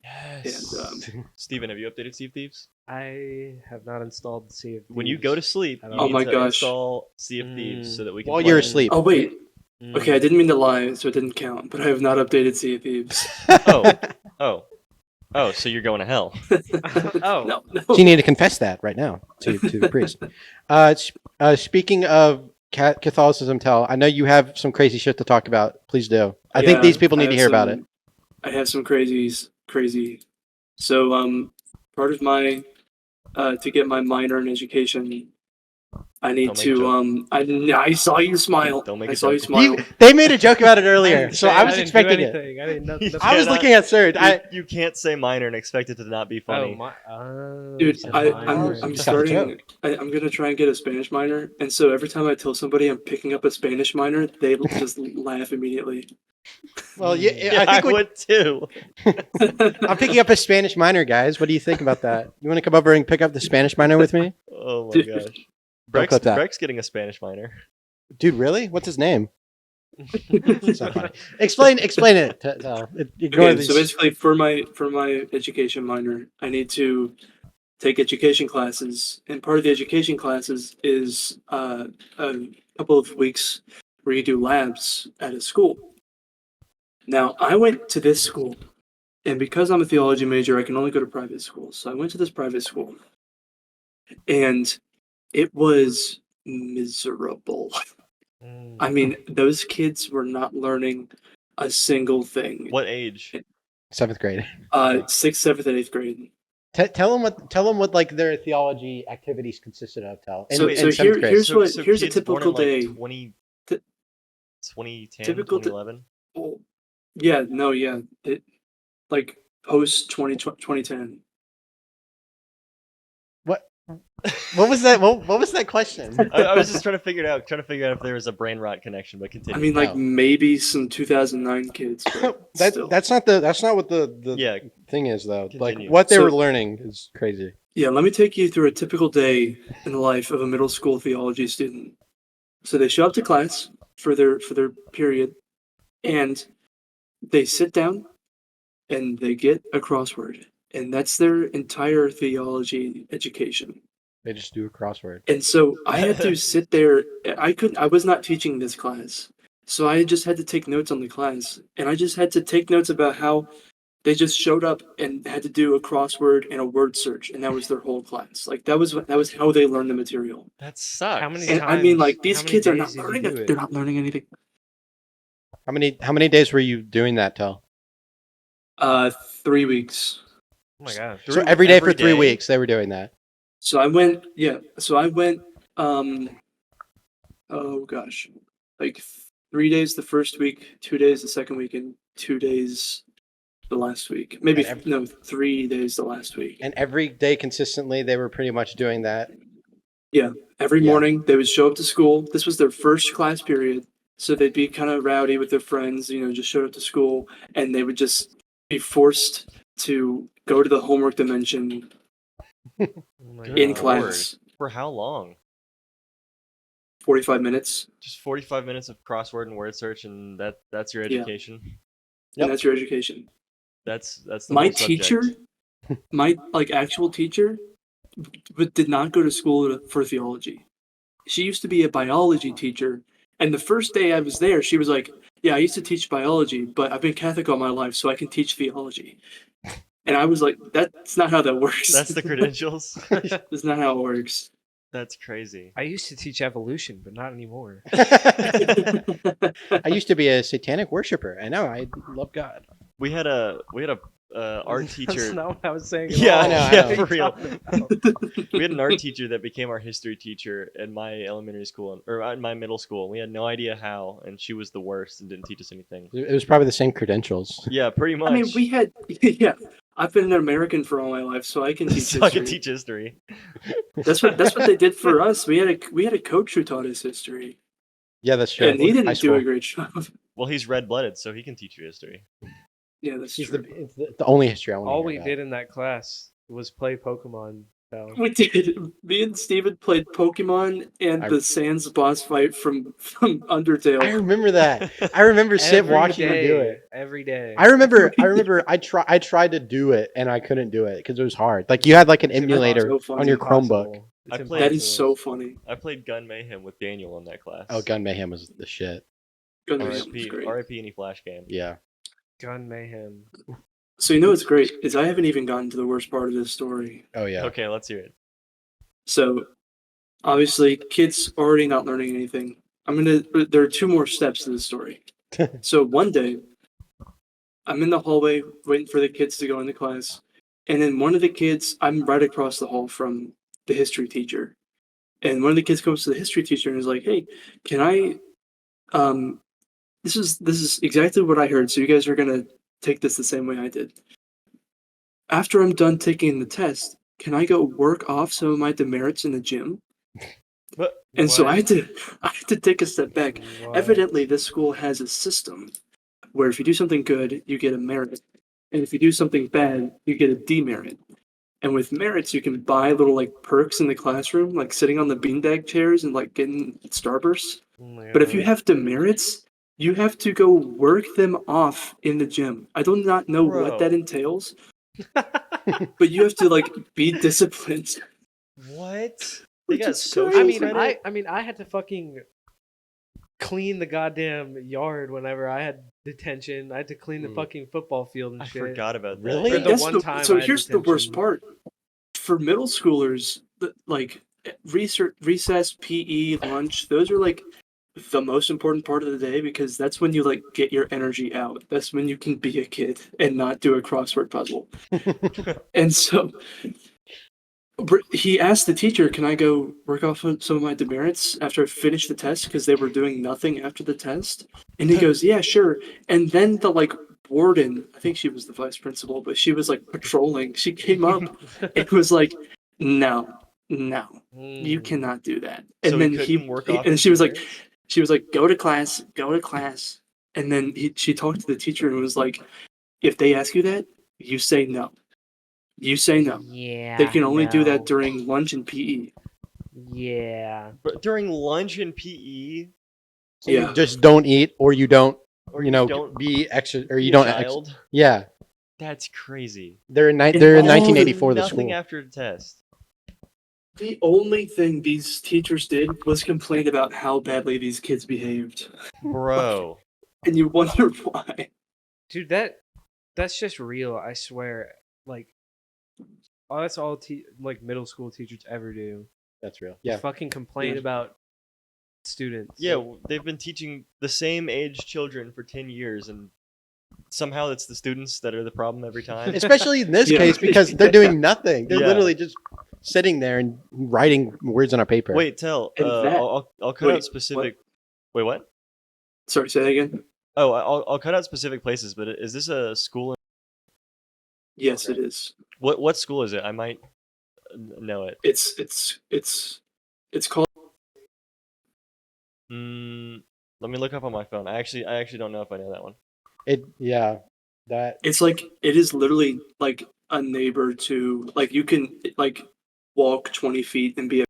Yes. And Steven, have you updated Sea of Thieves? I have not installed Sea of Thieves. When you go to sleep, I you don't Oh need my to gosh. install Sea of Thieves so that we can. While play. you're asleep. oh wait. Mm. Okay, I didn't mean to lie, so it didn't count. But I have not updated Sea of Thieves. Oh, so you're going to hell. Oh. No. So you need to confess that right now to the priest. Speaking of Catholicism, Tell, I know you have some crazy shit to talk about. Please do. I think Yeah, these people I need to have hear about it. I have some crazy. So part of my to get my minor in education, I need Don't make to I saw you smile. Don't make I a saw you joke. smile. They made a joke about it I earlier, didn't so say- I was didn't do expecting it. anything. I didn't know. I was cannot- looking at Serj. You can't say minor and expect it to not be funny. Dude, so I'm minor. It's I'm got a starting. joke. I'm gonna try and get a Spanish minor, and so every time I tell somebody I'm picking up a Spanish minor, they just laugh immediately. Well, yeah, Yeah, I think would too. I'm picking up a Spanish minor, guys. What do you think about that? You want to come over and pick up the Spanish minor with me? Oh my Dude. gosh. Don't clip that. Breck's getting a Spanish minor. Dude, really? What's his name? It's not funny. Explain it. Ignore Okay, these. so basically, for my education minor, I need to take education classes, and part of the education classes is a couple of weeks where you do labs at a school. Now, I went to this school, and because I'm a theology major, I can only go to private schools. So I went to this private school, and it was miserable. I mean, those kids were not learning a single thing. What age? 7th grade. 6th, 7th, and 8th grade. Tell them what like their theology activities consisted of. So in 7th grade. here's a kids typical born in, day. like, 2010, Typical 2011? Oh, yeah. It like post 2010. What was that? What was that question? I was just trying to figure it out. Trying to figure out if there was a brain rot connection, but continue. I mean, like Oh. maybe some 2009 kids. But still. that's not what the Yeah. thing is though. Like Continue. what they So- were learning is crazy. Yeah, let me take you through a typical day in the life of a middle school theology student. So they show up to class for their period, and they sit down and they get a crossword, and that's their entire theology education. They just do a crossword. And so I had to sit there. I was not teaching this class, so I just had to take notes on the class, and I just had to take notes about how they just showed up and had to do a crossword and a word search, and that was their whole class. Like that was how they learned the material. That sucks. How many And times? I mean, like these how many kids are days not did you learning do it. it? They're not learning anything. How many days were you doing that, Tell? 3 weeks. Oh my gosh. So every day for 3 day? weeks they were doing that. So I went. Yeah. So I went. Oh gosh, like 3 days the first week, 2 days the second week, and 2 days the last week. Maybe And 3 days the last week. And every day consistently they were pretty much doing that. Every Yeah. morning they would show up to school. This was their first class period, so they'd be kind of rowdy with their friends. Just showed up to school, and they would just be forced to go to the homework dimension Oh my in Good God. class. For how long? 45 minutes, Just 45 minutes of crossword and word search, and that's your Yeah. education. Yep. and that's your education. That's the My whole subject. teacher, my actual teacher, did not go to school for theology. She used to be a biology teacher, and the first day I was there, she was like, "Yeah, I used to teach biology, but I've been Catholic all my life, so I can teach theology." And I was like, "That's not how that works. That's the credentials. That's not how it works." That's crazy. I used to teach evolution, but not anymore. I used to be a satanic worshiper, and now I love God. We had a art That's teacher. not what I was saying. at Yeah, all. I know, I yeah, know. for real. What are you talking about? We had an art teacher that became our history teacher in my elementary school or in my middle school. We had no idea how, and she was the worst and didn't teach us anything. It was probably the same credentials. Yeah, pretty much. I mean, we had, yeah. I've been an American for all my life, so I can teach So I history. can teach history. That's what they did for us. We had a coach who taught us history, Yeah, that's true. and he High didn't do school. a great job. Well, he's red-blooded, so he can teach you history. Yeah, that's It's true. the only history I want to All hear we about. did in that class was play Pokemon. So. We did. Me and Steven played Pokemon and I- the Sans boss fight from Undertale. I remember that. I remember watching you do it. Every day. I remember I tried to do it and I couldn't do it because it was hard. Like you had like an It's emulator impossible. on your impossible. Chromebook. It's I played- That is impossible. so funny. I played Gun Mayhem with Daniel in that class. Oh, Gun Mayhem was the shit. Gun Mayhem was R.I.P. great. R.I.P. any Flash game. Yeah. Gun Mayhem. So you know what's great is I haven't even gotten to the worst part of this story. Oh yeah. Okay, let's hear it. So obviously, kids already not learning anything. There are two more steps to the story. So one day, I'm in the hallway waiting for the kids to go into class, and then one of the kids, I'm right across the hall from the history teacher, and one of the kids comes to the history teacher and is like, "Hey, can I? This is exactly what I heard. So you guys are gonna take this the same way I did. After I'm done taking the test, can I go work off some of my demerits in the gym?" But And so What? I had to take a step back. What? Evidently, this school has a system where if you do something good, you get a merit, and if you do something bad, you get a demerit. And with merits, you can buy little like perks in the classroom, like sitting on the beanbag chairs and like getting Starbursts. Oh my But if you God. have demerits, you have to go work them off in the gym. I do not know what that Bro. entails, but you have to like be disciplined. what? They Which got is social I mean, credit? I had to fucking clean the goddamn yard whenever I had detention. I had to clean the Mm. fucking football field and I shit. forgot about that. Really? For the That's one time so I had here's the worst detention. part. For middle schoolers, like recess, PE, lunch, those are like the most important part of the day because that's when you like get your energy out. That's when you can be a kid and not do a crossword puzzle. And so he asked the teacher, "Can I go work off some of my demerits after I finish the test?" Because they were doing nothing after the test. And he goes, "Yeah, sure." And then the like warden, I think she was the vice principal, but she was like patrolling. She came up and was like, "No, no, you Mm. cannot do that." So And then couldn't work off and his she was like, demerits? "Go to class, go to class." And then she talked to the teacher and was like, "If they ask you that, you say no. You say no. Yeah. They can only do that no. during lunch and PE." Yeah. But during lunch and PE, So you Yeah. just don't eat, or you don't, or you know, don't be extra, or be you a don't. child, Yeah, that's crazy. they're in And they're in all the- 1984. The Nothing school. after the test. The only thing these teachers did was complain about how badly these kids behaved. Bro. And you wonder why. Dude, that's just real. I swear. Like, that's all like middle school teachers ever do. That's real. Is Yeah. fucking complain Yeah. about students. Yeah, they've been teaching the same age children for 10 years, and somehow it's the students that are the problem every time. Especially in this Yeah. case because they're doing nothing. They're Yeah. literally just sitting there and writing words on a paper. Wait, tell. And that- I'll cut wait, out specific. Wait, what? Sorry, say that again? Oh, I'll cut out specific places. But is this a school? Yes, Okay. it is. What school is it? I might know it. It's called Let me look up on my phone. I actually don't know if I know that one. That it's like it is literally like a neighbor to like you can like walk 20 feet and be a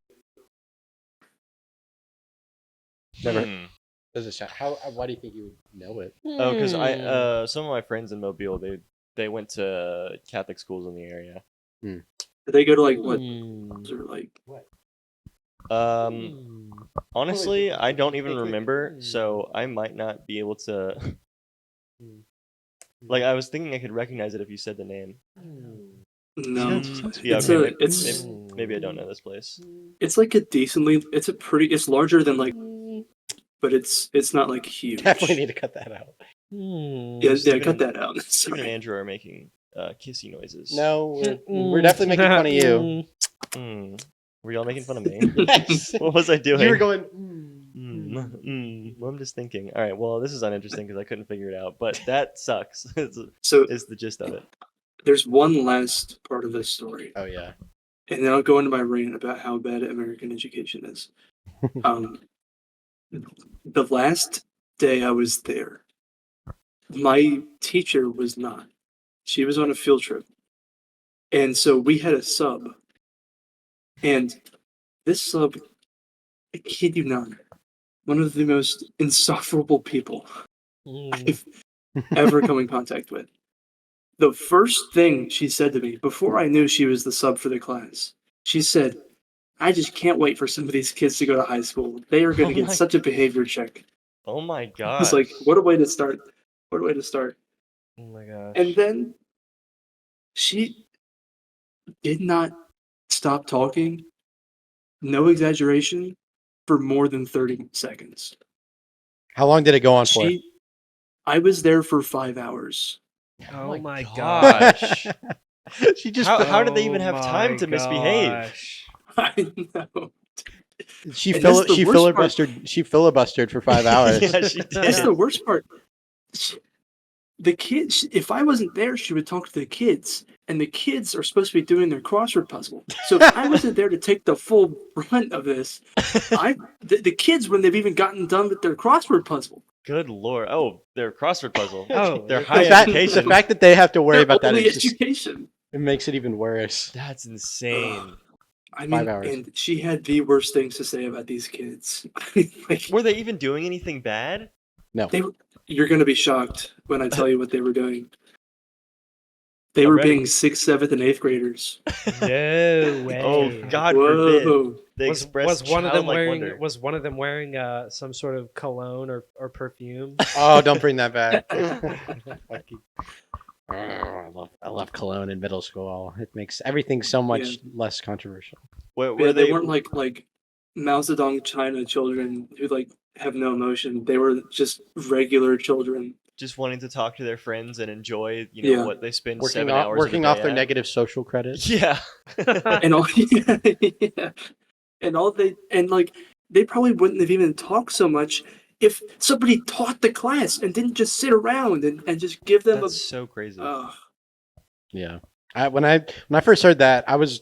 never Hmm. does it sound. Why do you think you would know it? Oh, because Hmm. some of my friends in Mobile, they went to Catholic schools in the area. they go to like what Hmm. or like Um, honestly, I don't even remember, so I might not be able to. Like, I was thinking I could recognize it if you said the name. no. Yeah, It's okay, it's maybe I don't know this place. it's like it's larger than like but it's not like huge. Definitely need to cut that out. Yeah, Steven cut and- that out. Steven and Sorry. Andrew are making kissy noises. No, we're definitely making fun of you. Were y'all making fun of me? Yes. What was I doing? You were going. Well, I'm just thinking. All right. Well, this is uninteresting because I couldn't figure it out. But that sucks. is So the gist of it. there's one last part of this story, Oh yeah. and then I'll go into my rant about how bad American education is. Um, the last day I was there, my teacher was not. She was on a field trip, and so we had a sub, and this sub, I kid you not, one of the most insufferable people I've ever come in contact with. The first thing she said to me before I knew she was the sub for the class, she said, I just can't wait for some of these kids to go to high school. They are going Oh to get my- such a behavior check. Oh my I gosh. was like, what a way to start. What a way to start. Oh my gosh. And then she did not stop talking, no exaggeration, for more than 30 seconds. How long did it go on for? I was there for 5 hours. Oh my gosh. gosh. She just How did they even Oh have time my to misbehave? gosh. I know. she And that's the she worst part. filibustered for 5 hours. Yeah, she That's did. the worst part. The kids, if I wasn't there, she would talk to the kids, and the kids are supposed to be doing their crossword puzzle. So if I wasn't there to take the full brunt of this, the kids wouldn't have even gotten done with their crossword puzzle. Good lord. Oh, their crossword puzzle. Oh, Their the high The education. fact that they have to worry Their about that only is just, education. it makes it even worse. That's insane. I 5 mean, hours. and she had the worst things to say about these kids. I mean, like, Were they even doing anything bad? No. you're going to be shocked when I tell you what they were doing. They I'm were ready. being 6th, 7th, and 8th graders. No way. Oh, God forbid. Whoa. They expressed was one of them childlike wearing wonder. was one of them wearing some sort of cologne or perfume? Oh, don't bring that back. Fucking- I love cologne in middle school. It makes everything so much less controversial. Were Yeah, they they weren't like Mao Zedong China children who like have no emotion. They were just regular children. just wanting to talk to their friends and enjoy, Yeah. what they spend Working 7 off, hours working of off the their day at? negative social credits. Yeah. And all yeah. And all and like they probably wouldn't have even talked so much if somebody taught the class and didn't just sit around and just give them That's so crazy. Yeah. When I first heard that, I was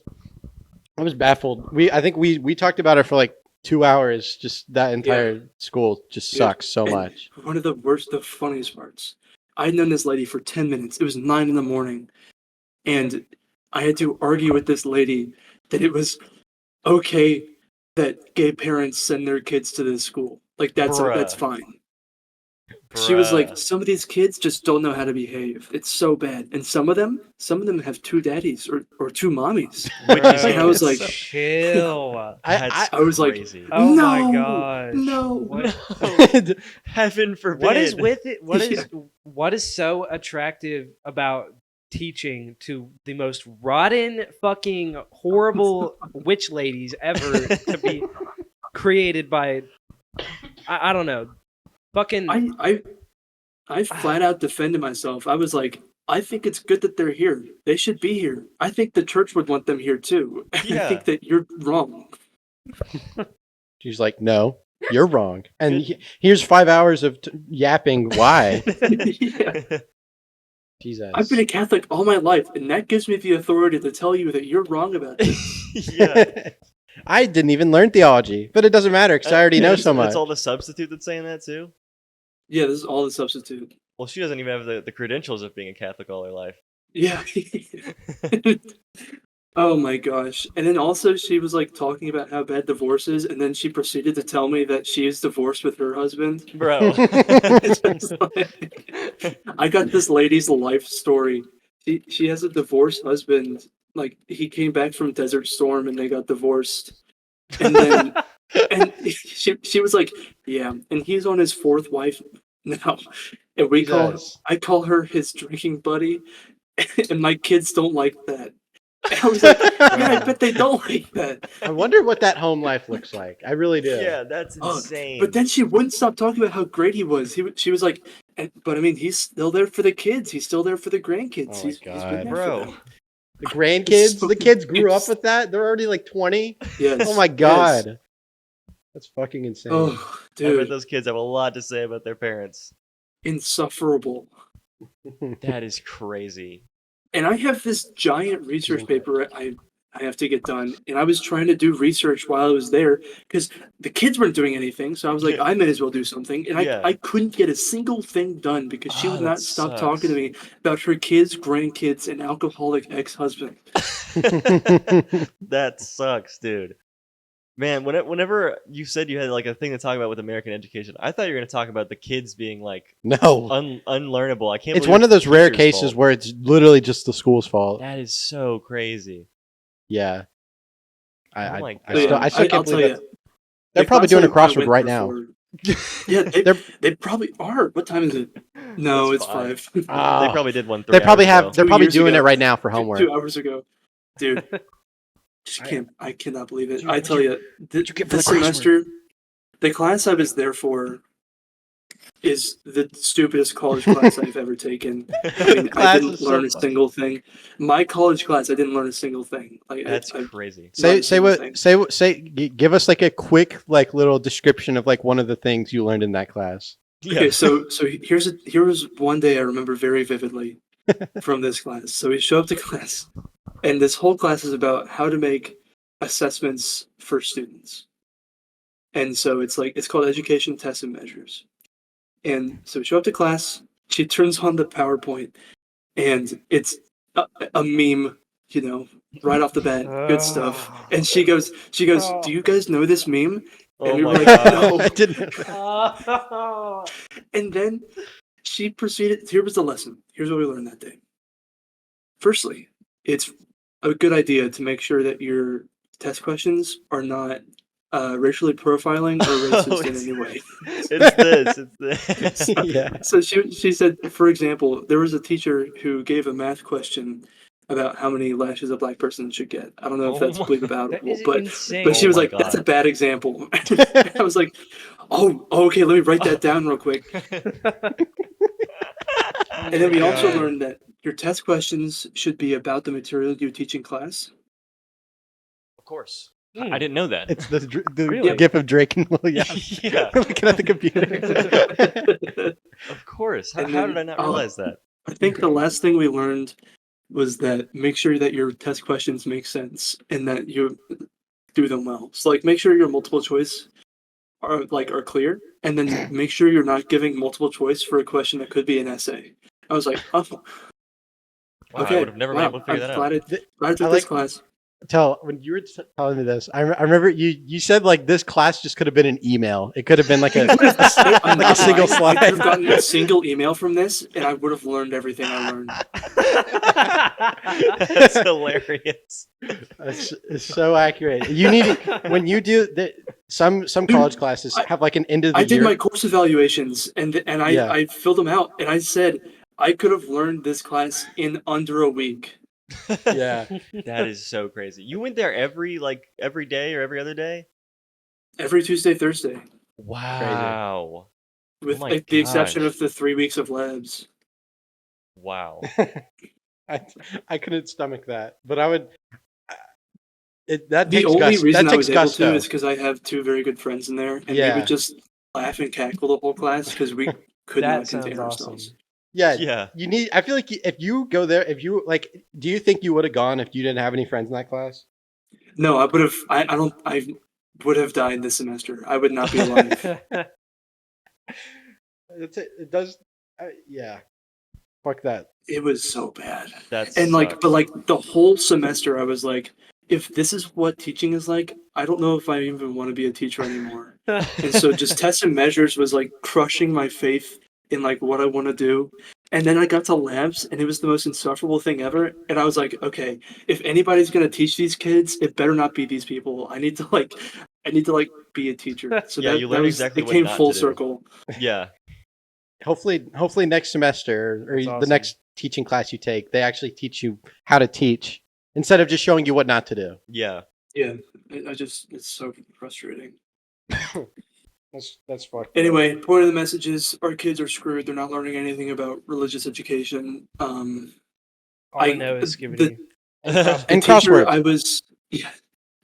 baffled. I think we talked about it for like 2 hours. Just that entire school just Dude, sucks so and much. one of the funniest parts. I had known this lady for 10 minutes. It was 9 in the morning. And I had to argue with this lady that it was okay that gay parents send their kids to this school. Like that's Bruh. fine. She was like, Bruh. some of these kids just don't know how to behave. It's so bad. And some of them have 2 daddies or 2 mommies. Which is And I was Bro, like, chill. That's I was like, crazy. Oh no, my gosh. no. What, Heaven forbid. what is with it? What is so attractive about teaching to the most rotten, fucking horrible witch ladies ever to be created by I don't know. Fucking I flat out defended myself. I was like, I think it's good that they're here. They should be here. I think the church would want them here too. I Yeah. think that you're wrong. She's like, no, you're wrong. And here's 5 hours of yapping. Why? Yeah. Jesus. I've been a Catholic all my life, and that gives me the authority to tell you that you're wrong about this. Yeah. I didn't even learn theology, but it doesn't matter because I already know so much. It's all the substitute that's saying that too? Yeah, this is all the substitute. Well, she doesn't even have the credentials of being a Catholic all her life. Yeah. Oh my gosh. And then also she was like talking about how bad divorce is, and then she proceeded to tell me that she is divorced with her husband. Bro. It's just like, I got this lady's life story. She has a divorced husband. Like he came back from Desert Storm and they got divorced. And then and she was like, yeah, and he's on his 4th wife now. And Jesus. I call her his drinking buddy, and my kids don't like that. And I was like, yeah, I bet they don't like that. I wonder what that home life looks like. I really do. Yeah, that's Oh, insane. but then she wouldn't stop talking about how great he was. She was like, but I mean, he's still there for the kids. He's still there for the grandkids. Oh my He's God. been there Bro. for them. The grandkids, the kids grew up with that. They're already like 20. Yes. Oh my yes. God. That's fucking insane. Oh, I bet dude, those kids have a lot to say about their parents. insufferable. That is crazy. And I have this giant research paper I have to get done, and I was trying to do research while I was there because the kids weren't doing anything. So I was like, Yeah. I may as well do something, and Yeah. I couldn't get a single thing done because she Oh, would that not stop talking to sucks. me about her kids, grandkids, and alcoholic ex-husband. That sucks, dude. Man, whenever you said you had like a thing to talk about with American education, I thought you were going to talk about the kids being like No, unlearnable. I can't. it's believe one of those rare teachers' cases fault. where it's literally just the school's fault. That is so crazy. Yeah, Oh my I God. still Yeah, can't I'll believe tell that. you, They're the probably class doing a I crossword went right there now. for- yeah, They're they probably are. What time is it? No, That's it's fine. 5. They ah, probably did one. 3 they probably hours have. ago. They're 2 probably years doing it ago. right now for 2 homework. hours ago, dude. Just I- can't. I cannot believe it. Dude, I what'd tell you, you get for this the crossword? semester, the class I was there for is the stupidest college class I've ever taken. I mean, I Class didn't is so learn a funny. single thing. My college class, I didn't learn a single thing. Like, That's I crazy. not a Say single what thing. give us like a quick like little description of like one of the things you learned in that class. Yeah. Okay, so here was one day I remember very vividly from this class. So we show up to class, and this whole class is about how to make assessments for students. And so it's called education tests and measures. And so we show up to class. She turns on the PowerPoint, and it's a meme, right off the bat, good stuff. And she goes, "Do you guys know this meme?" And Oh we were my like, gosh. "No." I didn't. And then she proceeded. Here was the lesson. Here's what we learned that day. Firstly, it's a good idea to make sure that your test questions are not racially profiling or Oh, racist in any way. It's this. It's this. Yeah. So she said, for example, there was a teacher who gave a math question about how many lashes a black person should get. I don't know if Oh that's my- believable, That is but insane. she Oh was my like, "That's a God. bad example." I was like, "Oh, okay, let me write that down real quick." And then we also God. learned that your test questions should be about the material you teach in class. Of course. Hmm. I didn't know that. It's the Really? gif of Drake and Lil Yachty Yeah. looking at the computer. Of course. How, And how then, did I not realize that? I think the last thing we learned was that make sure that your test questions make sense and that you do them well. So like make sure your multiple choice are clear, and then make sure you're not giving multiple choice for a question that could be an essay. I was like, oh, Wow, I okay, would have never been wow, able to figure I'm that glad out. I took I this like- class. When you were telling me this, I remember you said like this class just could have been an email. It could have been like I'm like a not single lying. I could have slide. gotten a single email from this, and I would have learned everything I learned. That's hilarious. It's so accurate. You need when you do that. Some college classes have like an end of the I year. did my course evaluations, and I Yeah. I filled them out, and I said I could have learned this class in under a week. Yeah. That is so crazy. You went there every day or every other day? Every Tuesday, Thursday, Wow. with my like the exception gosh. of the 3 weeks of labs. Wow. I couldn't stomach that, but I would. That The takes only gusto. reason That I was takes able gusto. to is because I have 2 very good friends in there, and we Yeah. would just laugh and cackle the whole class because we could That not contain sounds awesome. ourselves. Yeah. Yeah. You need. I feel like if you go there, if you like, do you think you would have gone if you didn't have any friends in that class? No, I would have. I would have died this semester. I would not be alive. It does. Yeah. Fuck that. It was so bad. That's And but the whole semester, I was like, if this is what teaching is like, I don't know if I even want to be a teacher anymore. And so just tests and measures was like crushing my faith in like what I want to do. And then I got to labs, and it was the most insufferable thing ever. And I was like, okay, if anybody's gonna teach these kids, it better not be these people. I need to be a teacher. So Yeah, you learned exactly it what came not full to do. circle. Yeah. Hopefully next semester or That's the awesome. next teaching class you take, they actually teach you how to teach instead of just showing you what not to do. Yeah. Yeah, it's so frustrating. That's fucked. Anyway, point of the message is our kids are screwed. They're not learning anything about religious education. All I know is skibbity. The And teacher crosswords.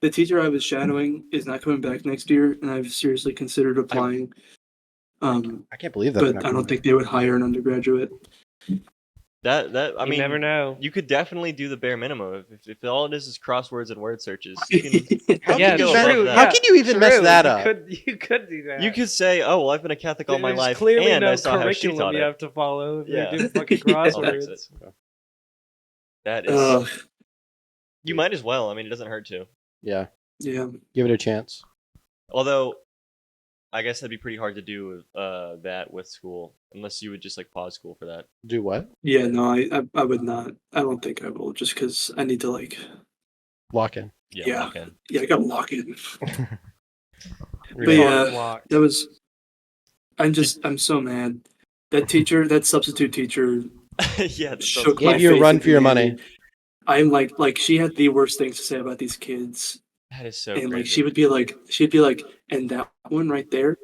the teacher I was shadowing is not coming back next year, and I've seriously considered applying. I can't believe that. But I don't think they would hire an undergraduate. I You mean, never know. you could definitely do the bare minimum if all it is crosswords and word searches. You can, How Yeah, can you go mess- above true. that. How yeah, can you even mess true. that You up? could do that. you could say, "Oh, well, I've been a Catholic all my There's life, clearly and no I saw how she curriculum taught you it." have to follow if Yeah. you're doing fucking I'll fix crosswords. it. That is. Uh, You might as well. I mean, it doesn't hurt to. Yeah, yeah. give it a chance. Although, I guess that'd be pretty hard to do that with school, unless you would just like pause school for that. Do what? Yeah, no, I would not. I don't think I will, just because I need to like. Lock in. Yeah. lock in. Yeah, I gotta lock in. But Hard yeah, blocked. that was. I'm so mad. That substitute teacher, Yeah, that's so shook cool. my Gave you a faith run in for your humanity. money. I'm like she had the worst things to say about these kids, That is so and like crazy. she'd be like, and that one right there,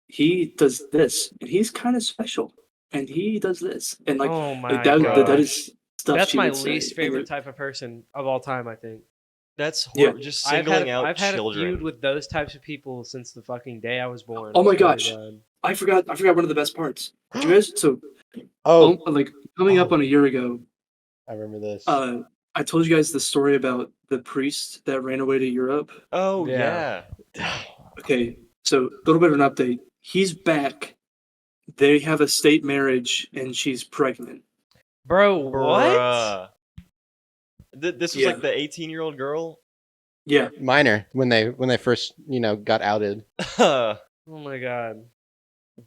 he does this, and he's kind of special, and he does this, and like, Oh my like that gosh. is stuff. That's she my would say, least and favorite it- type of person of all time, I think. That's Yeah. horrible. Just singling out I've had children. a feud with those types of people since the fucking day I was born. Oh my I swear to gosh. God. I forgot one of the best parts. Did you guys? So Oh, like coming up Oh. on a year ago, I remember this. I told you guys the story about the priest that ran away to Europe. Oh Yeah. yeah. Okay, so a little bit of an update. He's back. They have a state marriage, and she's pregnant. Bro, what? Bruh. This was Yeah. like the 18-year-old girl. Yeah, Minor when they first got outed. Oh my God.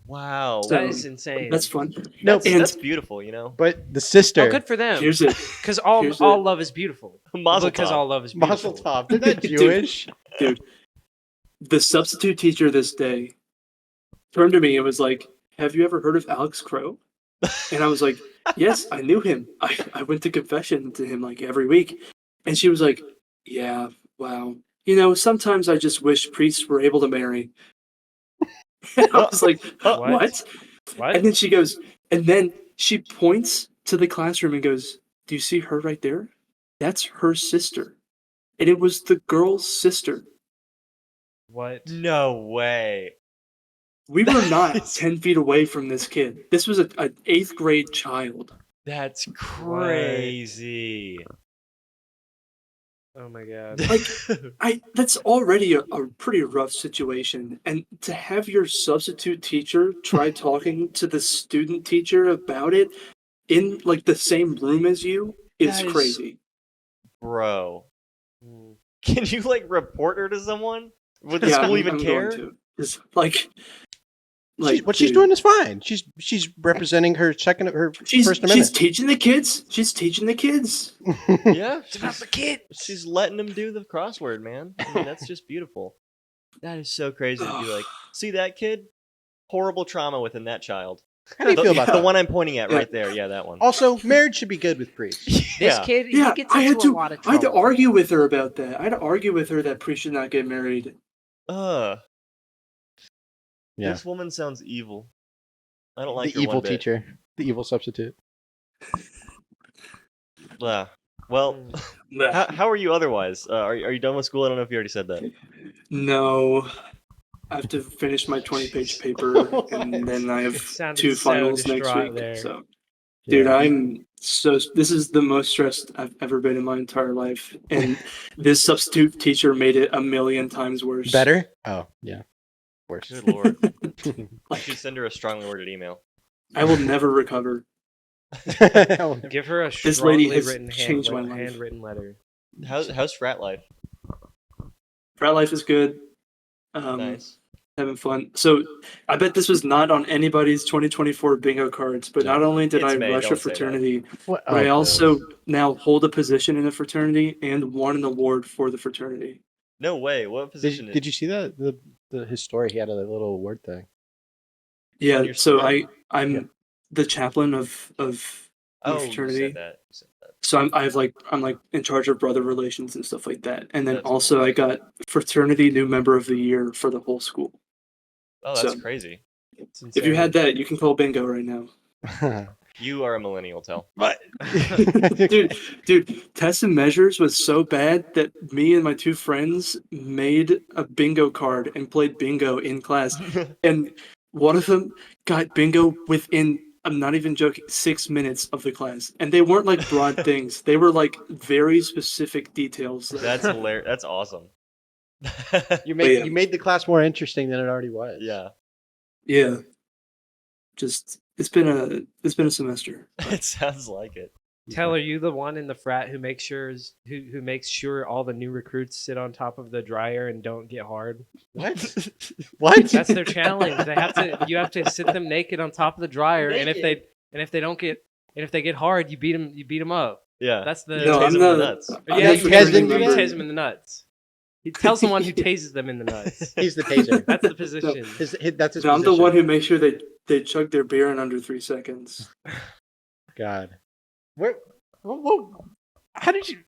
Wow. So- That is insane. that's fun. No, That's, and- that's beautiful, you know. but the sister. Oh, good for them. Here's it, Because all here's all it. love is beautiful. Mazel Because tov. all love is Mazel beautiful. tov. They're not Dude. Jewish. The substitute teacher this day turned to me and was like, "Have you ever heard of Alex Crow?" And I was like, "Yes, I knew him. I went to confession to him like every week." And she was like, "Yeah, wow. Sometimes I just wish priests were able to marry." And I was like, What? what? And then she goes, and then she points to the classroom and goes, "Do you see her right there? That's her sister." And it was the girl's sister. What? No way. We were not Nice. 10 feet away from this kid. This was an 8th grade child. That's crazy. Oh my God. Like, that's already a pretty rough situation. And to have your substitute teacher try talking to the student teacher about it in like the same room as you is That is- crazy. Bro. Mm. Can you like report her to someone? Would the Yeah, school I'm- even I'm care? going to. It's like What she's dude, doing is fine. She's representing her First She's Amendment. teaching the kids. She's teaching the kids. Yeah, It's about the kid. she's letting them do the crossword, man. I mean, that's just beautiful. That is so crazy to be like, see that kid? Horrible trauma within that child. How do you feel about The that? one I'm pointing at Yeah. right there. Yeah, that one. Also, marriage should be good with priests. This Yeah. kid, Yeah, he gets I into had to. a lot of I had trouble. to argue with her about that. I had to argue with her that priests should not get married. Yeah. Yeah. This woman sounds evil. I don't like The her evil one bit. teacher, the evil substitute. Yeah. Well, how are you otherwise? Are you done with school? I don't know if you already said that. No, I have to finish my 20-page paper, and then I have It sounded 2 so finals next distraught week. there. So, dude, Yeah. I'm so. This is the most stressed I've ever been in my entire life, and this substitute teacher made it a million times worse. Better? Oh, yeah. Worse. Good lord. You Like, should send her a strongly worded email. I will never recover. Give her a This lady strongly has written changed my life. handwritten letter. How's frat life? Frat life is good. Nice. Having fun. So I bet this was not on anybody's 2024 bingo cards, but not only did It's I May, rush a don't say that. fraternity, What? but I Oh, also now hold a position in a fraternity and won an award for the fraternity. No way. What position did you see that his story? He had a little award thing. Yeah, your so story? I'm Yeah. the chaplain of my Oh, you fraternity. said that. You said that. So I'm like in charge of brother relations and stuff like that. And then That's also cool. I got fraternity new member of the year for the whole school. Oh, that's So- crazy. It's If you insane. had that, you can call bingo right now. You are a millennial, tell. But Dude, tests and measures was so bad that me and my 2 friends made a bingo card and played bingo in class. And one of them got bingo within I'm not even joking, 6 minutes of the class. And they weren't like broad things. They were like very specific details. That's hilarious. That's awesome. You yeah. made the class more interesting than it already was. Yeah. Yeah. Just it's been a semester. It sounds like it. Tell, are you the one in the frat who makes sure who makes sure all the new recruits sit on top of the dryer and don't get hard? What? What? That's their challenge. You have to sit them naked on top of the dryer, and if they get hard, you beat them up. Yeah. That's the No, Tase I'm them in not. the nuts. I'm yeah. not You forgetting them. remember- tase them in the nuts. He tells someone who tases them in the nuts. He's the taser. That's the position. That's his No, I'm the position. one who makes sure they chug their beer in under 3 seconds. God. Where? Well, how did you?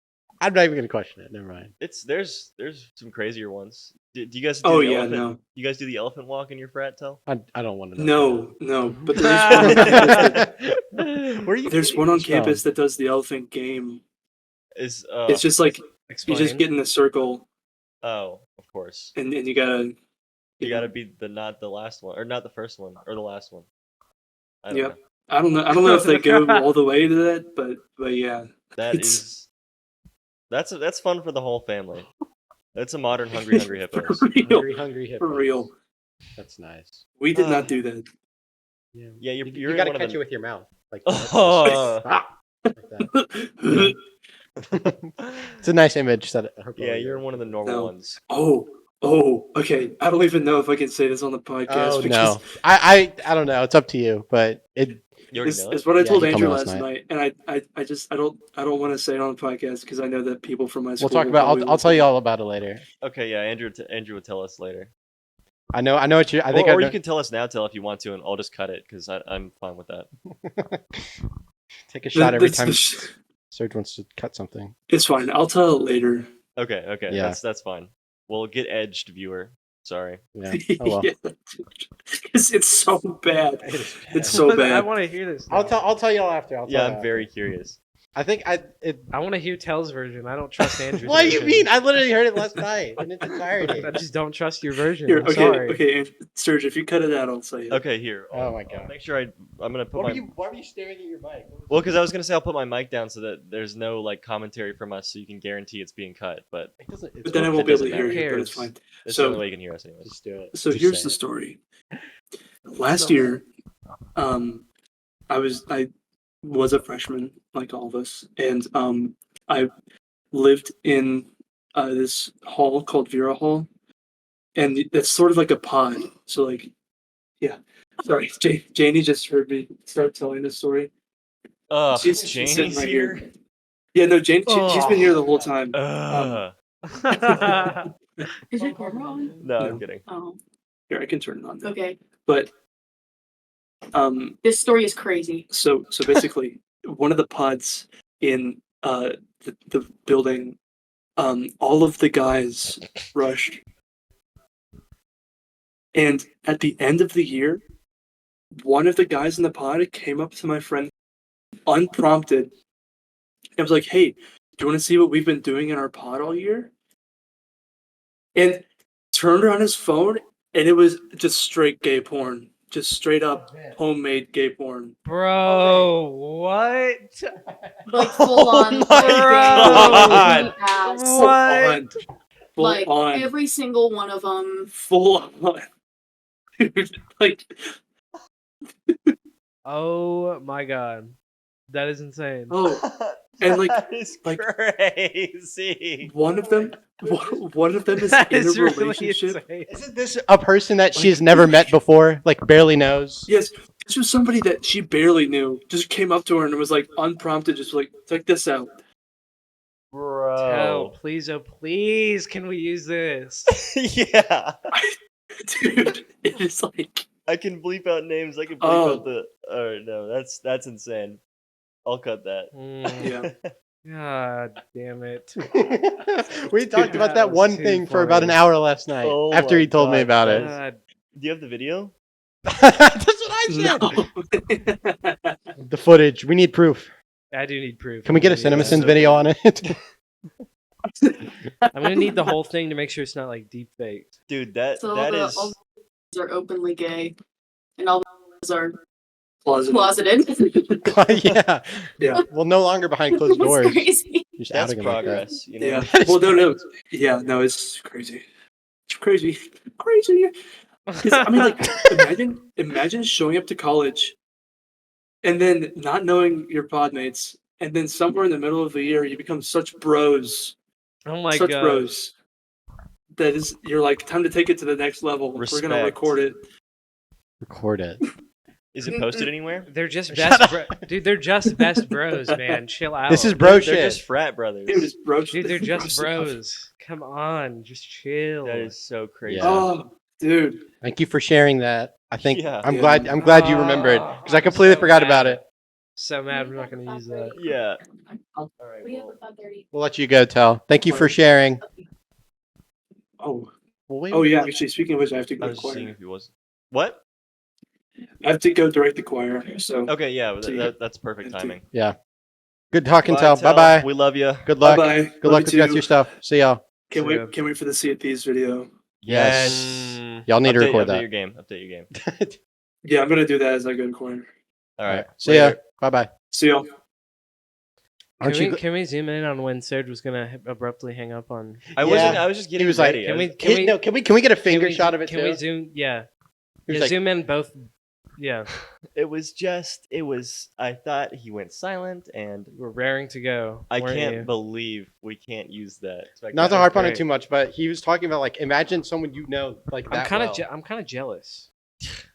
I'm not even gonna question it. Never mind. There's some crazier ones. Do you guys do Oh the yeah, elephant? no. You guys do the elephant walk in your frat, Tell? I don't want to know. No, but there's Where are you there's getting one on these campus from? that does the elephant game. Is It's just like you Explain. just get in a circle oh, of course. and you gotta You gotta be not the last one, or not the first one, or the last one. I don't Yep. know. I don't know if they go all the way to that, but yeah. That's fun for the whole family. That's a modern hungry hippos. For real. Hungry hippos. For real. That's nice. We did not do that. Yeah. Yeah, You you're in gotta one of catch the- it with your mouth. Like Oh. like that. It's a nice image. That Yeah, you're in one of the normal No. ones. Oh, okay. I don't even know if I can say this on the podcast. Oh because no, I don't know. It's up to you, but it. You already It's, know it? it's what I Yeah, told you told me Andrew last last night, and I don't want to say it on the podcast because I know that people from my school. We'll talk about. I'll tell you all about it later. Okay, yeah, Andrew will tell us later. I know what you. I think. or I you can tell us now, Tell, if you want to, and I'll just cut it because I'm fine with that. take a shot every time It's Serj wants to cut something. fine. I'll tell it later. Okay, Yeah. that's fine. We'll get edged, viewer. Sorry. Yeah. Oh well. Yeah, it's so bad. It is bad. It's so I bad. want to hear this. I'll now. tell y'all after. I'll tell Yeah, you I'm very curious. I think I want to hear Tell's version. I don't trust Andrew's. What do you version. mean? I literally heard it last night in its entirety. I just don't trust your version. Here, I'm okay, sorry. okay, and Serj, if you cut it out, I'll say it. Okay, here. Oh my I'll God. make sure I'm gonna put Why my. were you staring at your mic? Well, because I was gonna say I'll put my mic down so that there's no like commentary from us, so you can guarantee it's being cut. But It doesn't. It's But then I It won't be able to doesn't hear matter. you, but it's Who cares? fine. it's So- the only way you can hear us, anyways. Just do it. So Just here's say the it. story. Last year, I was a freshman, like all of us, and I lived in this hall called Vera Hall, and it's sort of like a pod. So like, yeah. Sorry, Janie just heard me start telling this story. She's sitting Janie's right here. here. Yeah, no, Jane. She's been here the whole time. Is your camera on? No, No. I'm kidding. Oh, Here, I can turn it on. Now. okay. But This story is crazy. so basically, one of the pods in the building, all of the guys rushed, and at the end of the year, one of the guys in the pod came up to my friend unprompted. I was like, "Hey, do you want to see what we've been doing in our pod all year?" And turned on his phone, and it was just straight gay porn, just straight up homemade gay porn. Bro, what? Like full on, my like, God. ass. What? Full Like on, every single one of them. full on. Dude, like Oh my god, that is insane. oh, and like That is like- crazy. one of them is That in a is really relationship. insane. Isn't this a person that she has never met before? Like barely knows. Yes, this was somebody that she barely knew. Just came up to her and was like unprompted, just like check this out. Tell, Bro. please, oh please, can we use this? Yeah. Dude, it is like I can bleep out names. I can bleep Oh. out the. Oh no, that's insane. I'll cut that. Mm, yeah. God damn it. We talked about That that was one too thing for about an funny. hour last night Oh after my he told me God, about that it. God, Do you have the video? That's what I said. No. The footage. We need proof. I do need proof. Can we get a I'm gonna need CinemaSins that. video on it? I'm gonna need the whole thing to make sure it's not like deep faked. Dude, that So that all is the are openly gay, and all the are Closeted. Yeah. Yeah. Well, no longer behind closed It's doors. crazy. Just That's outing him like that. progress. You know. Yeah. That is Well, no. Yeah, no, it's crazy. It's crazy. Crazy. 'Cause, I mean, like, imagine showing up to college and then not knowing your pod mates, and then somewhere in the middle of the year you become such bros, Oh my such god. bros. That is, you're like, time to take it to the next level. We're gonna Respect. record it. Record it. Is it posted anywhere? They're just Shut best dude, they're just best bros, man. Chill out. This is bro They're shit. just frat brothers. Dude, it's bro. Dude, they're just stuff. bros. Come on, just chill. That is so crazy. Yeah. Oh, dude. Thank you for sharing that. I think Yeah. I'm Yeah. glad you remembered because I completely So forgot mad. about it. So mad we're not gonna use that. Yeah. All right. We have Well, a 5:30. We'll let you go, Tell. Thank you for sharing. Oh, Well, wait, oh yeah. Actually, speaking of which, I have to I go to was just seeing choir. if he was. What? I have to go direct the choir. So Okay. Yeah. So you- That's perfect timing. good talking, Bye, Tell. Bye bye. We love you. Good bye luck. bye. Good luck with the rest of your stuff. See y'all. Can't See ya. wait. Can't wait for the Sea of Thieves video. Yes. Y'all need to Update- record update that. your game. Update your game. Yeah, I'm gonna do that as I go to choir. All right. See ya. Later. Bye bye. See y'all. Aren't you? Can we zoom in on when Serj was gonna abruptly hang up on? I Yeah. wasn't. I was just getting was like, ready. Can I we? was- Can we? No, can we get a finger can we- shot of it Can too? we zoom? Yeah. He was Yeah, like- zoom in both. Yeah, It was just. It was. I thought he went silent, and we're raring to go. I weren't can't you? believe we can't use that. Not to was harp on it great. too much, but he was talking about like imagine someone you know like that. I'm kind of jealous.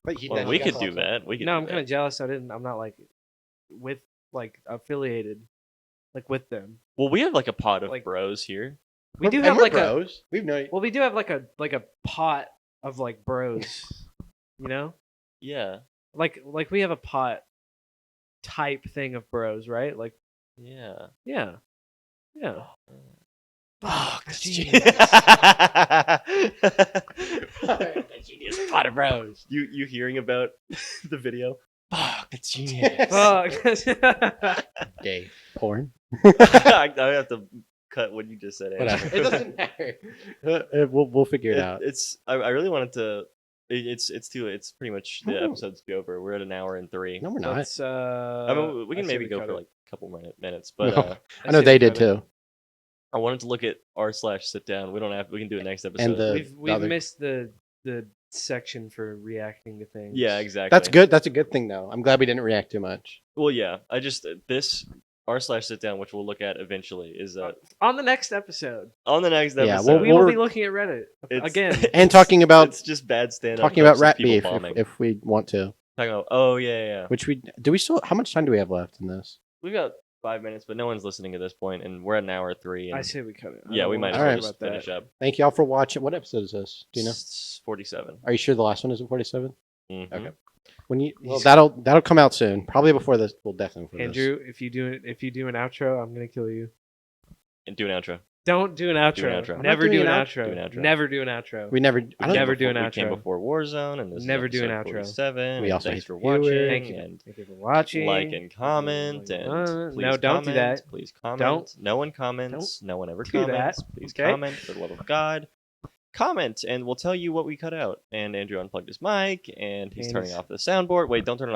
But he- Well, then we he could got do lots of- that. We could. No, do I'm kind that. of jealous. I'm not like with like affiliated, like with them. Well, we have like a pot of Like- bros here. We do And have we're like bros. We've known. well, we do have like a pot of like bros. You know, Yeah. like we have a pot type thing of bros, right? Like Yeah. yeah. Fuck. that's genius. Genius pot of bros. You hearing about the video? Fuck, that's genius. Fuck. Gay porn. I have to cut what you just said. Andrew. Whatever. It doesn't matter. We'll figure it out. It's. I really wanted to. It's pretty much the Oh. episode's be over. We're at an hour and 3. No, we're not. Let's, I mean, we can say maybe go cut for it. like a couple minutes, but No. I know they did too. I wanted to look at r/sit down. We don't have. We can do it next episode. And the We've other- missed the section for reacting to things. yeah, exactly. That's good. That's a good thing though. I'm glad we didn't react too much. Well, yeah. I just this r/sit down, which we'll look at eventually, is On the next episode, on the next Yeah, episode. we will We're- be looking at Reddit It's- again. And talking about it's just bad stand up. talking about rat beef if we want to. Talking about oh yeah. Which we do. We still. How much time do we have left in this? We've got 5 minutes, but no one's listening at this point, and we're at an hour 3. And I say we cut it. I yeah, don't we might as wanna well Alright. just finish up. Thank y'all for watching. What episode is this? Do you know? 47. Are you sure the last one isn't 47? Mhm. Okay. When you well, that'll come out soon. Probably before this. Well, definitely before Andrew, if you do an outro, I'm gonna kill you. And do an outro. Don't do an outro. Do an outro. I'm Never not do doing an an outro. Do an outro. Never do an outro. this. We never. I don't. Never do an We came outro. before Warzone, and this Never is do an episode outro. 47. We and also thanks hate for viewers. watching. Thank you. And Thank you for watching. like and comment. And No, please don't do comment. that. Please comment. Don't. No one comments. No one ever do that, comments. Please okay? comment for the love of God. Comment, and we'll tell you what we cut out. And Andrew unplugged his mic, and he's And turning he's- off the soundboard. Wait, don't turn it